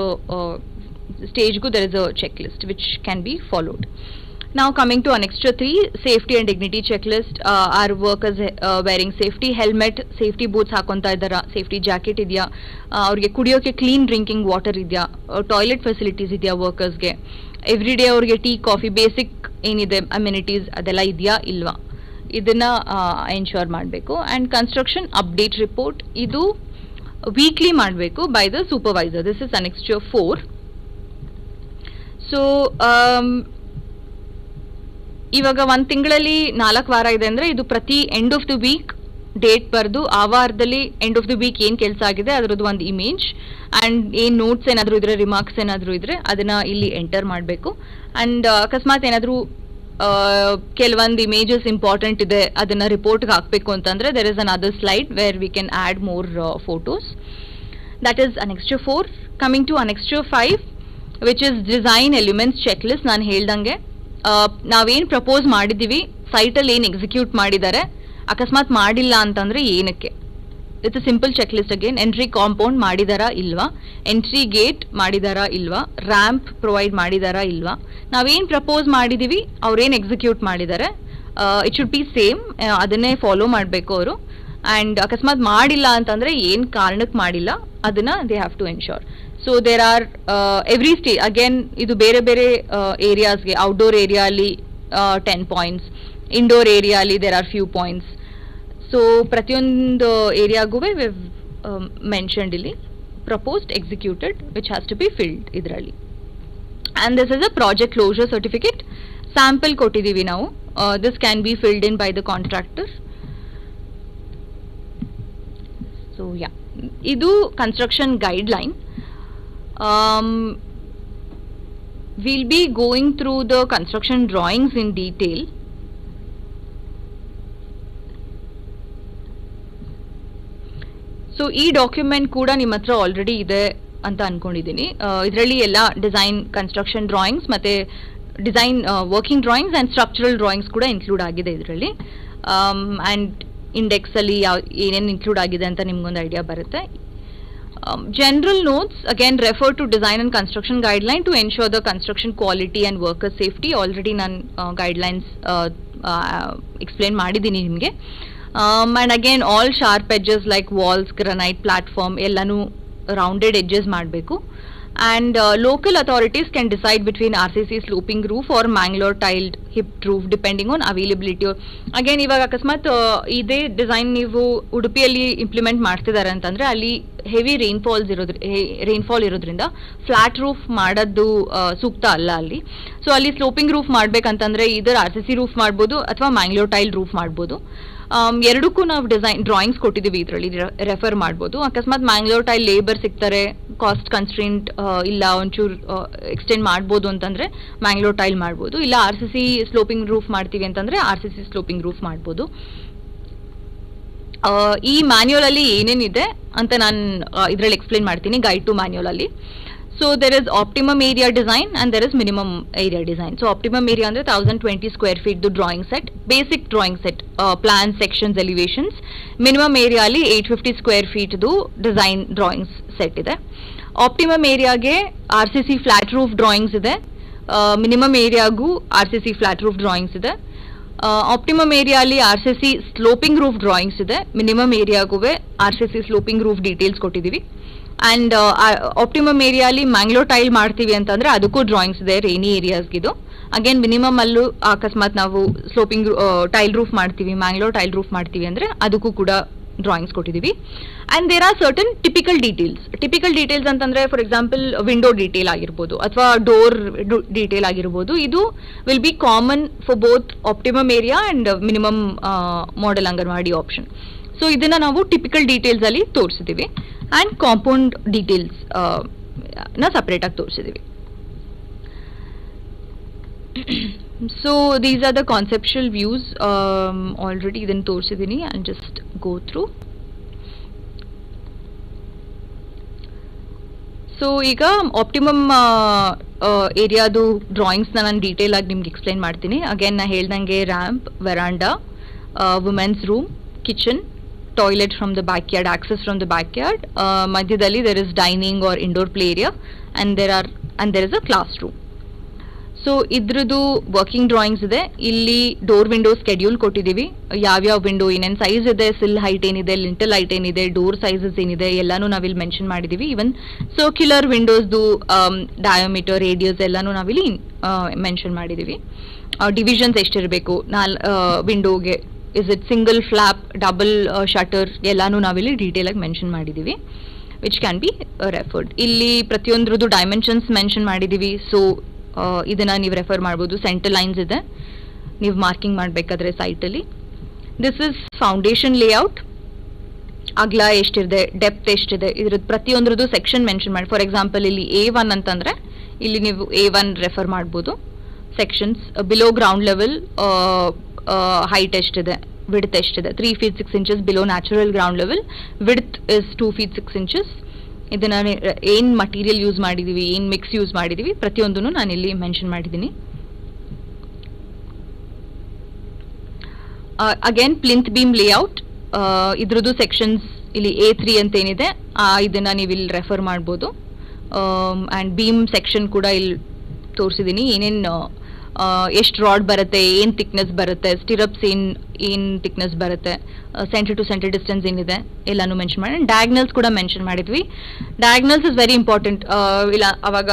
ಸ್ಟೇಜ್ಗೂ there is a checklist which can be followed. Now coming to Annexure 3, safety and dignity checklist. Are workers wearing safety helmet, safety boots ಹಾಕೊಂತಾ ಇದ್ದಾರಾ, safety jacket ಇದೆಯಾ, ಅವ್ರಿಗೆ ಕುಡಿಯೋಕೆ ಕ್ಲೀನ್ ಡ್ರಿಂಕಿಂಗ್ ವಾಟರ್ ಇದೆಯಾ, toilet facilities ಇದೆಯಾ ವರ್ಕರ್ಸ್ಗೆ, every day ಅವ್ರಿಗೆ tea coffee basic ಏನಿದೆ ಅಮ್ಯುನಿಟೀಸ್ ಅದೆಲ್ಲ ಇದೆಯಾ ಇಲ್ವಾ, ಇದನ್ನ ಎನ್ಶೋರ್ ಮಾಡಬೇಕು. ಆ್ಯಂಡ್ ಕನ್ಸ್ಟ್ರಕ್ಷನ್ ಅಪ್ಡೇಟ್ ರಿಪೋರ್ಟ್, ಇದು ವೀಕ್ಲಿ ಮಾಡಬೇಕು by the supervisor. This is Annexure 4. So ಇವಾಗ 1 ತಿಂಗಳಲ್ಲಿ 4 ವಾರ ಇದೆ ಅಂದರೆ ಇದು ಪ್ರತಿ end of the week date ಬರೆದು ಆ ವಾರದಲ್ಲಿ ಎಂಡ್ ಆಫ್ ದ ವೀಕ್ ಏನು ಕೆಲಸ ಆಗಿದೆ ಅದರದ್ದು ಒಂದು ಇಮೇಜ್ ಆ್ಯಂಡ್ ಏನು ನೋಟ್ಸ್ ಏನಾದರೂ ಇದ್ರೆ, ರಿಮಾರ್ಕ್ಸ್ ಏನಾದರೂ ಇದ್ರೆ ಅದನ್ನು ಇಲ್ಲಿ ಎಂಟರ್ ಮಾಡಬೇಕು. ಆ್ಯಂಡ್ ಅಕಸ್ಮಾತ್ ಏನಾದರೂ ಕೆಲವೊಂದು ಇಮೇಜಸ್ ಇಂಪಾರ್ಟೆಂಟ್ ಇದೆ ಅದನ್ನು ರಿಪೋರ್ಟ್ಗೆ ಹಾಕಬೇಕು ಅಂತಂದರೆ there is an other slide where we can add more photos. That is Annexure 4. Coming to Annexure 5 which is design elements check list. ನಾನು ಹೇಳ್ದಂಗೆ ನಾವೇನು ಪ್ರಪೋಸ್ ಮಾಡಿದ್ದೀವಿ, ಸೈಟಲ್ಲಿ ಏನು ಎಕ್ಸಿಕ್ಯೂಟ್ ಮಾಡಿದ್ದಾರೆ, ಅಕಸ್ಮಾತ್ ಮಾಡಿಲ್ಲ ಅಂತಂದರೆ ಏನಕ್ಕೆ. It's simple checklist again. Entry compound ಮಾಡಿದಾರಾ ಇಲ್ವಾ, ಎಂಟ್ರಿ ಗೇಟ್ ಮಾಡಿದಾರಾ ಇಲ್ವಾ, ರ್ಯಾಂಪ್ ಪ್ರೊವೈಡ್ ಮಾಡಿದಾರಾ ಇಲ್ವಾ, ನಾವೇನು ಪ್ರಪೋಸ್ ಮಾಡಿದ್ದೀವಿ ಅವ್ರೇನು ಎಕ್ಸಿಕ್ಯೂಟ್ ಮಾಡಿದ್ದಾರೆ, ಇಟ್ ಶುಡ್ ಬಿ ಸೇಮ್, ಅದನ್ನೇ ಫಾಲೋ ಮಾಡಬೇಕು ಅವರು. ಆ್ಯಂಡ್ ಅಕಸ್ಮಾತ್ ಮಾಡಿಲ್ಲ ಅಂತಂದರೆ ಏನು ಕಾರಣಕ್ಕೆ ಮಾಡಿಲ್ಲ ಅದನ್ನು they have to ensure. So there are every again ಇದು ಬೇರೆ ಬೇರೆ ಏರಿಯಾಸ್ಗೆ, ಔಟ್ಡೋರ್ ಏರಿಯಾಲಿ 10 ಪಾಯಿಂಟ್ಸ್, ಇಂಡೋರ್ ಏರಿಯಾಲಿ there are few points. So ಪ್ರತಿಯೊಂದು ಏರಿಯಾಗೂ ಮೆನ್ಷನ್ಡ್ ಇಲ್ಲಿ proposed executed which has to be filled ಇದರಲ್ಲಿ. And this is a project closure certificate. Sample ಕೊಟ್ಟಿದ್ದೀವಿ ನಾವು. This can be filled in by the contractor. So yeah, ಇದು construction guideline. we'll be going through the construction drawings in detail. So ಈ document ಕೂಡ ನಿಮ್ಮ ಹತ್ರ already ಇದೆ ಅಂತ ಅನ್ಕೊಂಡಿದ್ದೀನಿ. ಇದರಲ್ಲಿ ಎಲ್ಲ ಡಿಸೈನ್ ಕನ್ಸ್ಟ್ರಕ್ಷನ್ ಡ್ರಾಯಿಂಗ್ಸ್ ಮತ್ತು design working drawings and structural drawings ಕೂಡ ಇನ್ಕ್ಲೂಡ್ ಆಗಿದೆ ಇದರಲ್ಲಿ. ಆ್ಯಂಡ್ ಇಂಡೆಕ್ಸಲ್ಲಿ ಏನೇನು ಇನ್ಕ್ಲೂಡ್ ಆಗಿದೆ ಅಂತ ನಿಮ್ಗೊಂದು ಐಡಿಯಾ ಬರುತ್ತೆ. General notes again refer to design and construction guideline to ensure the construction quality and worker safety. Already ನಾನು guidelines explain ಮಾಡಿದ್ದೀನಿ ನಿಮಗೆ. And again all sharp edges like walls, granite platform ಎಲ್ಲಾನು rounded edges ಮಾಡಬೇಕು. And local authorities can decide between RCC sloping roof or Mangalore tiled hipped roof depending on availability. Again ಇವಾಗ ಅಕಸ್ಮಾತ್ ಇದೇ design ನೀವು ಉಡುಪಿಯಲ್ಲಿ implement ಮಾಡ್ತಿದ್ದಾರೆ ಅಂತಂದರೆ ಅಲ್ಲಿ ಹೆವಿ ರೈನ್ಫಾಲ್ ಇರೋದ್ರಿಂದ ಫ್ಲಾಟ್ ರೂಫ್ ಮಾಡೋದು ಸೂಕ್ತ ಅಲ್ಲ ಅಲ್ಲಿ. ಸೊ ಅಲ್ಲಿ ಸ್ಲೋಪಿಂಗ್ ರೂಫ್ ಮಾಡ್ಬೇಕಂತಂದರೆ ಇದರ RCC ರೂಫ್ ಮಾಡ್ಬೋದು ಅಥವಾ ಮ್ಯಾಂಗ್ಳೂರ್ ಟೈಲ್ ರೂಫ್ ಮಾಡ್ಬೋದು. ಎರಡಕ್ಕೂ ನಾವು ಡ್ರಾಯಿಂಗ್ಸ್ ಕೊಟ್ಟಿದ್ದೀವಿ, ಇದರಲ್ಲಿ ರೆಫರ್ ಮಾಡ್ಬೋದು. ಅಕಸ್ಮಾತ್ ಮ್ಯಾಂಗ್ಳೂರ್ ಟೈಲ್ ಲೇಬರ್ ಸಿಗ್ತಾರೆ, ಕಾಸ್ಟ್ ಕನ್ಸ್ಟ್ರೆಂಟ್ ಇಲ್ಲ, ಒಂಚೂರು ಎಕ್ಸ್ಟೆಂಡ್ ಮಾಡ್ಬೋದು ಅಂತಂದರೆ ಮ್ಯಾಂಗ್ಳೂರ್ ಟೈಲ್ ಮಾಡ್ಬೋದು. ಇಲ್ಲ RCC ಸ್ಲೋಪಿಂಗ್ ರೂಫ್ ಮಾಡ್ತೀವಿ ಅಂತಂದರೆ RCC ಸ್ಲೋಪಿಂಗ್ ರೂಫ್ ಮಾಡ್ಬೋದು. ಈ ಮ್ಯಾನ್ಯುವಲಲ್ಲಿ ಏನೇನಿದೆ ಅಂತ ನಾನು ಇದರಲ್ಲಿ ಎಕ್ಸ್ಪ್ಲೇನ್ ಮಾಡ್ತೀನಿ, ಗೈಡ್ ಟು ಮ್ಯಾನ್ಯುವಲಲ್ಲಿ. So there is optimum area design and there is minimum area design. So optimum area ಅಂದ್ರೆ 1020 square feet the drawing set, basic drawing set, plans, sections, elevations. Minimum area ಅಲ್ಲಿ 850 square feet the design drawings set ಇದೆ. Optimum area ಗೆ RCC flat roof drawings ಇದೆ. Minimum area ಗೂ RCC flat roof drawings ಇದೆ. Optimum area ಅಲ್ಲಿ RCC sloping roof drawings ಇದೆ. Minimum area ಗೂ RCC sloping roof details ಕೊಟ್ಟಿದ್ದೀವಿ. ಆ್ಯಂಡ್ ಆಪ್ಟಿಮಮ್ ಏರಿಯಾಲಿ ಮ್ಯಾಂಗ್ಳೂರ್ ಟೈಲ್ ಮಾಡ್ತೀವಿ ಅಂತಂದರೆ ಅದಕ್ಕೂ ಡ್ರಾಯಿಂಗ್ಸ್ ಇದೆ ರೇನಿ ಏರಿಯಾಸ್ಗಿದು. ಅಗೇನ್ ಮಿನಿಮಮ್ ಅಲ್ಲೂ ಅಕಸ್ಮಾತ್ ನಾವು ಸ್ಲೋಪಿಂಗ್ ಟೈಲ್ ರೂಫ್ ಮಾಡ್ತೀವಿ, ಮ್ಯಾಂಗ್ಳೂರ್ ಟೈಲ್ ರೂಫ್ ಮಾಡ್ತೀವಿ ಅಂದರೆ ಅದಕ್ಕೂ ಕೂಡ ಡ್ರಾಯಿಂಗ್ಸ್ ಕೊಟ್ಟಿದ್ದೀವಿ. And there are certain typical details ಅಂತಂದರೆ ಫಾರ್ ಎಕ್ಸಾಂಪಲ್ ವಿಂಡೋ ಡೀಟೇಲ್ ಆಗಿರ್ಬೋದು ಅಥವಾ ಡೋರ್ ಡೀಟೇಲ್ ಆಗಿರ್ಬೋದು. ಇದು will be common for both optimum area and minimum model anganwadi option. So ಇದನ್ನು ನಾವು ಟಿಪಿಕಲ್ ಡೀಟೇಲ್ಸಲ್ಲಿ ತೋರಿಸಿದ್ದೀವಿ. ಆ್ಯಂಡ್ ಕಾಂಪೌಂಡ್ ಡೀಟೇಲ್ಸ್ ನ ಸಪ್ರೇಟಾಗಿ ತೋರಿಸಿದ್ದೀವಿ. So these are the conceptual views. Already ಇದನ್ನು ತೋರಿಸಿದ್ದೀನಿ. I just go through. So ಈಗ ಆಪ್ಟಿಮಮ್ ಏರಿಯಾದು ಡ್ರಾಯಿಂಗ್ಸ್ನ ನಾನು ಡೀಟೇಲ್ ಆಗಿ ನಿಮ್ಗೆ ಎಕ್ಸ್ಪ್ಲೈನ್ ಮಾಡ್ತೀನಿ. ಅಗೇನ್ ನಾನು ಹೇಳ್ದಂಗೆ ramp, veranda, women's room, kitchen, toilet from the backyard, access from the backyard. Madhyadalli there is dining or indoor play area, and there is a classroom. So idradu working drawings ಇದೆ. ಇಲ್ಲಿ door window schedule ಕೊಟ್ಟಿದ್ದೀವಿ. ಯಾವ್ಯಾವ window ಏನೇನು size ಇದೆ, sill height ಏನಿದೆ, lintel height ಏನಿದೆ, door sizes ಏನಿದೆ ಎಲ್ಲಾನು ನಾವಿಲ್ಲಿ ಮೆನ್ಷನ್ ಮಾಡಿದ್ದೀವಿ. ಈವನ್ ಸರ್ಕ್ಯುಲರ್ ವಿಂಡೋಸ್ದು ಡಯಾಮೀಟರ್, ರೇಡಿಯಸ್ ಎಲ್ಲಾನು ನಾವಿಲ್ಲಿ ಮೆನ್ಷನ್ ಮಾಡಿದ್ದೀವಿ. ಡಿವಿಷನ್ಸ್ ಎಷ್ಟಿರಬೇಕು ವಿಂಡೋಗೆ, is it single flap, double shutter ಎಲ್ಲಾನು ನಾವಿಲ್ಲಿ ಡೀಟೇಲ್ ಆಗಿ ಮೆನ್ಷನ್ ಮಾಡಿದ್ದೀವಿ, ವಿಚ್ ಕ್ಯಾನ್ ಬಿ ರೆಫರ್ಡ್. ಇಲ್ಲಿ ಪ್ರತಿಯೊಂದ್ರದ್ದು ಡೈಮೆನ್ಷನ್ಸ್ ಮೆನ್ಷನ್ ಮಾಡಿದ್ದೀವಿ. ಸೊ ಇದನ್ನು ನೀವು ರೆಫರ್ ಮಾಡ್ಬೋದು. ಸೆಂಟರ್ ಲೈನ್ಸ್ ಇದೆ ನೀವು ಮಾರ್ಕಿಂಗ್ ಮಾಡಬೇಕಾದ್ರೆ ಸೈಟಲ್ಲಿ. This is foundation layout. ಅಗಲ ಎಷ್ಟಿದೆ, ಡೆಪ್ತ್ ಎಷ್ಟಿದೆ, ಇದ್ರದ್ದು ಪ್ರತಿಯೊಂದ್ರದ್ದು ಸೆಕ್ಷನ್ ಮೆನ್ಷನ್ ಮಾಡಿ. ಫಾರ್ ಎಕ್ಸಾಂಪಲ್ ಇಲ್ಲಿ A1 ಅಂತಂದರೆ ಇಲ್ಲಿ ನೀವು A1 ರೆಫರ್ ಮಾಡ್ಬೋದು. Sections below ground level height ಎಷ್ಟಿದೆ, width ಎಷ್ಟಿದೆ, 3 feet 6 inches below natural ground level, width is 2 feet 6 inches. ಇದನ್ನು ಏನು ಮಟೀರಿಯಲ್ ಯೂಸ್ ಮಾಡಿದ್ದೀವಿ, ಏನು ಮಿಕ್ಸ್ ಯೂಸ್ ಮಾಡಿದ್ದೀವಿ ಪ್ರತಿಯೊಂದನ್ನು ನಾನಿಲ್ಲಿ ಮೆನ್ಷನ್ ಮಾಡಿದ್ದೀನಿ. ಅಗೇನ್ ಪ್ಲಿಂತ್ ಬೀಮ್ ಲೇಔಟ್, ಇದ್ರದ್ದು ಸೆಕ್ಷನ್ಸ್ ಇಲ್ಲಿ A3 ಅಂತ ಏನಿದೆ ಇದನ್ನ ನೀವು ಇಲ್ಲಿ ರೆಫರ್ ಮಾಡ್ಬೋದು. ಆ್ಯಂಡ್ ಬೀಮ್ ಸೆಕ್ಷನ್ ಕೂಡ ಇಲ್ಲಿ ತೋರಿಸಿದ್ದೀನಿ, ಏನೇನು ಎಷ್ಟು ರಾಡ್ ಬರುತ್ತೆ, ಏನು ಥಿಕ್ನೆಸ್ ಬರುತ್ತೆ, ಸ್ಟಿರಪ್ಸ್ ಏನು ಥಿಕ್ನೆಸ್ ಬರುತ್ತೆ, ಸೆಂಟರ್ ಟು ಸೆಂಟರ್ ಡಿಸ್ಟೆನ್ಸ್ ಏನಿದೆ ಎಲ್ಲಾನು ಮೆನ್ಷನ್ ಮಾಡಿ. ಡಯಾಗ್ನಲ್ಸ್ ಕೂಡ ಮೆನ್ಷನ್ ಮಾಡಿದ್ವಿ. Diagonals is very important. ಇಲ್ಲ ಅವಾಗ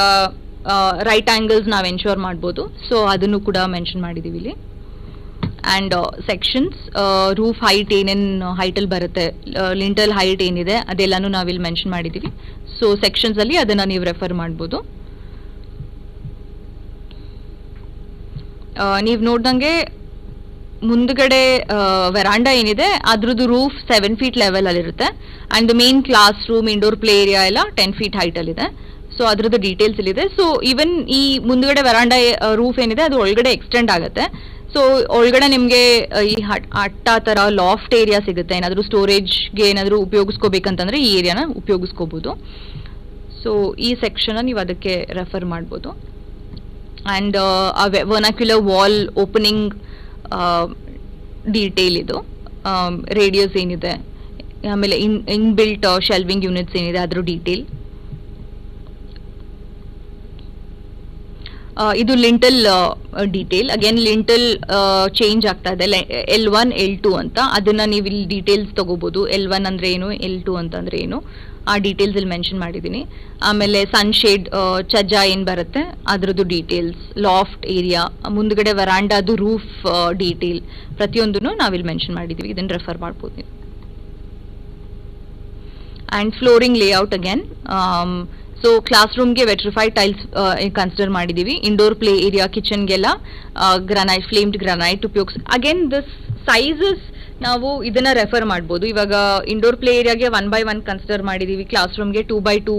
ರೈಟ್ ಆ್ಯಂಗಲ್ಸ್ ನಾವು ಎನ್ಶೋರ್ ಮಾಡ್ಬೋದು, ಸೊ ಅದನ್ನು ಕೂಡ ಮೆನ್ಷನ್ ಮಾಡಿದ್ದೀವಿ ಇಲ್ಲಿ. ಆ್ಯಂಡ್ ಸೆಕ್ಷನ್ಸ್, ರೂಫ್ ಹೈಟ್ ಏನೇನು ಹೈಟಲ್ಲಿ ಬರುತ್ತೆ, ಲಿಂಟಲ್ ಹೈಟ್ ಏನಿದೆ ಅದೆಲ್ಲನೂ ನಾವಿಲ್ಲಿ ಮೆನ್ಷನ್ ಮಾಡಿದ್ದೀವಿ. ಸೊ ಸೆಕ್ಷನ್ಸಲ್ಲಿ ಅದನ್ನು ನೀವು ರೆಫರ್ ಮಾಡ್ಬೋದು. ನೀವು ನೋಡ್ದಂಗೆ ಮುಂದ್ಗಡೆ ವೆರಾಂಡಾ ಏನಿದೆ ಅದ್ರದ್ದು ರೂಫ್ 7 feet ಲೆವೆಲ್ ಅಲ್ಲಿರುತ್ತೆ. And the main class room, indoor play area ಎಲ್ಲ 10 feet ಹೈಟಲ್ಲಿದೆ. ಸೊ ಅದ್ರದ್ದು ಡೀಟೇಲ್ಸ್ ಇಲ್ಲಿದೆ. ಸೊ ಈವನ್ ಈ ಮುಂದ್ಗಡೆ ವೆರಾಂಡಾ ರೂಫ್ ಏನಿದೆ ಅದು ಒಳಗಡೆ ಎಕ್ಸ್ಟೆಂಡ್ ಆಗುತ್ತೆ. ಸೊ ಒಳಗಡೆ ನಿಮಗೆ ಈ ಅಟ್ಟ ಥರ ಲಾಫ್ಟ್ ಏರಿಯಾ ಸಿಗುತ್ತೆ. ಏನಾದರೂ ಸ್ಟೋರೇಜ್ಗೆ ಏನಾದರೂ ಉಪಯೋಗಿಸ್ಕೋಬೇಕಂತಂದ್ರೆ ಈ ಏರಿಯಾನ ಉಪಯೋಗಿಸ್ಕೋಬೋದು. ಸೊ ಈ ಸೆಕ್ಷನ್ ನೀವು ಅದಕ್ಕೆ ರೆಫರ್ ಮಾಡ್ಬೋದು. And vernacular wall opening detail ಇದು, ರೇಡಿಯಸ್ ಏನಿದೆ, ಆಮೇಲೆ ಇನ್ಬಿಲ್ಟ್ ಶೆಲ್ವಿಂಗ್ ಯೂನಿಟ್ಸ್ ಏನಿದೆ ಅದ್ರ ಡೀಟೇಲ್. ಇದು lintel detail. Again lintel change ಆಗ್ತಾ ಇದೆ, L1 L2 ಅಂತ. ಅದನ್ನ ನೀವು ಇಲ್ಲಿ ಡೀಟೇಲ್ಸ್ ತಗೋಬಹುದು. L1 ಅಂದ್ರೆ ಏನು, L2 ಅಂತಂದ್ರೆ ಏನು, ಆ ಡೀಟೇಲ್ಸ್ ಇಲ್ಲಿ ಮೆನ್ಷನ್ ಮಾಡಿದ್ದೀನಿ. ಆಮೇಲೆ ಸನ್ಶೇಡ್ ಚಜ್ಜ ಏನು ಬರುತ್ತೆ ಅದ್ರದ್ದು ಡೀಟೇಲ್ಸ್, ಲಾಫ್ಟ್ ಏರಿಯಾ, ಮುಂದ್ಗಡೆ ವರಾಂಡಾದು ರೂಫ್ ಡೀಟೇಲ್, ಪ್ರತಿಯೊಂದನ್ನು ನಾವಿಲ್ಲಿ ಮೆನ್ಷನ್ ಮಾಡಿದ್ದೀವಿ. ಇದನ್ನು ರೆಫರ್ ಮಾಡ್ಬೋದು ನೀವು. And flooring layout again. So class ರೂಮ್ಗೆ ವೆಟ್ರಿಫೈಡ್ ಟೈಲ್ಸ್ ಕನ್ಸಿಡರ್ ಮಾಡಿದ್ದೀವಿ. ಇಂಡೋರ್ ಪ್ಲೇ ಏರಿಯಾ, ಕಿಚನ್ಗೆಲ್ಲ ಗ್ರಾನೈಟ್, ಫ್ಲೇಮ್ಡ್ ಗ್ರಾನೈಟ್ ಉಪಯೋಗಿಸಿ. ಅಗೇನ್ ದಿಸ್ ಸೈಜಸ್ ನಾವು ಇದನ್ನ ರೆಫರ್ ಮಾಡ್ಬೋದು. ಇವಾಗ ಇಂಡೋರ್ ಪ್ಲೇ ಏರಿಯಾಗೆ 1x1 ಕನ್ಸಿಡರ್ ಮಾಡಿದ್ದೀವಿ, ಕ್ಲಾಸ್ ರೂಮ್ಗೆ 2x2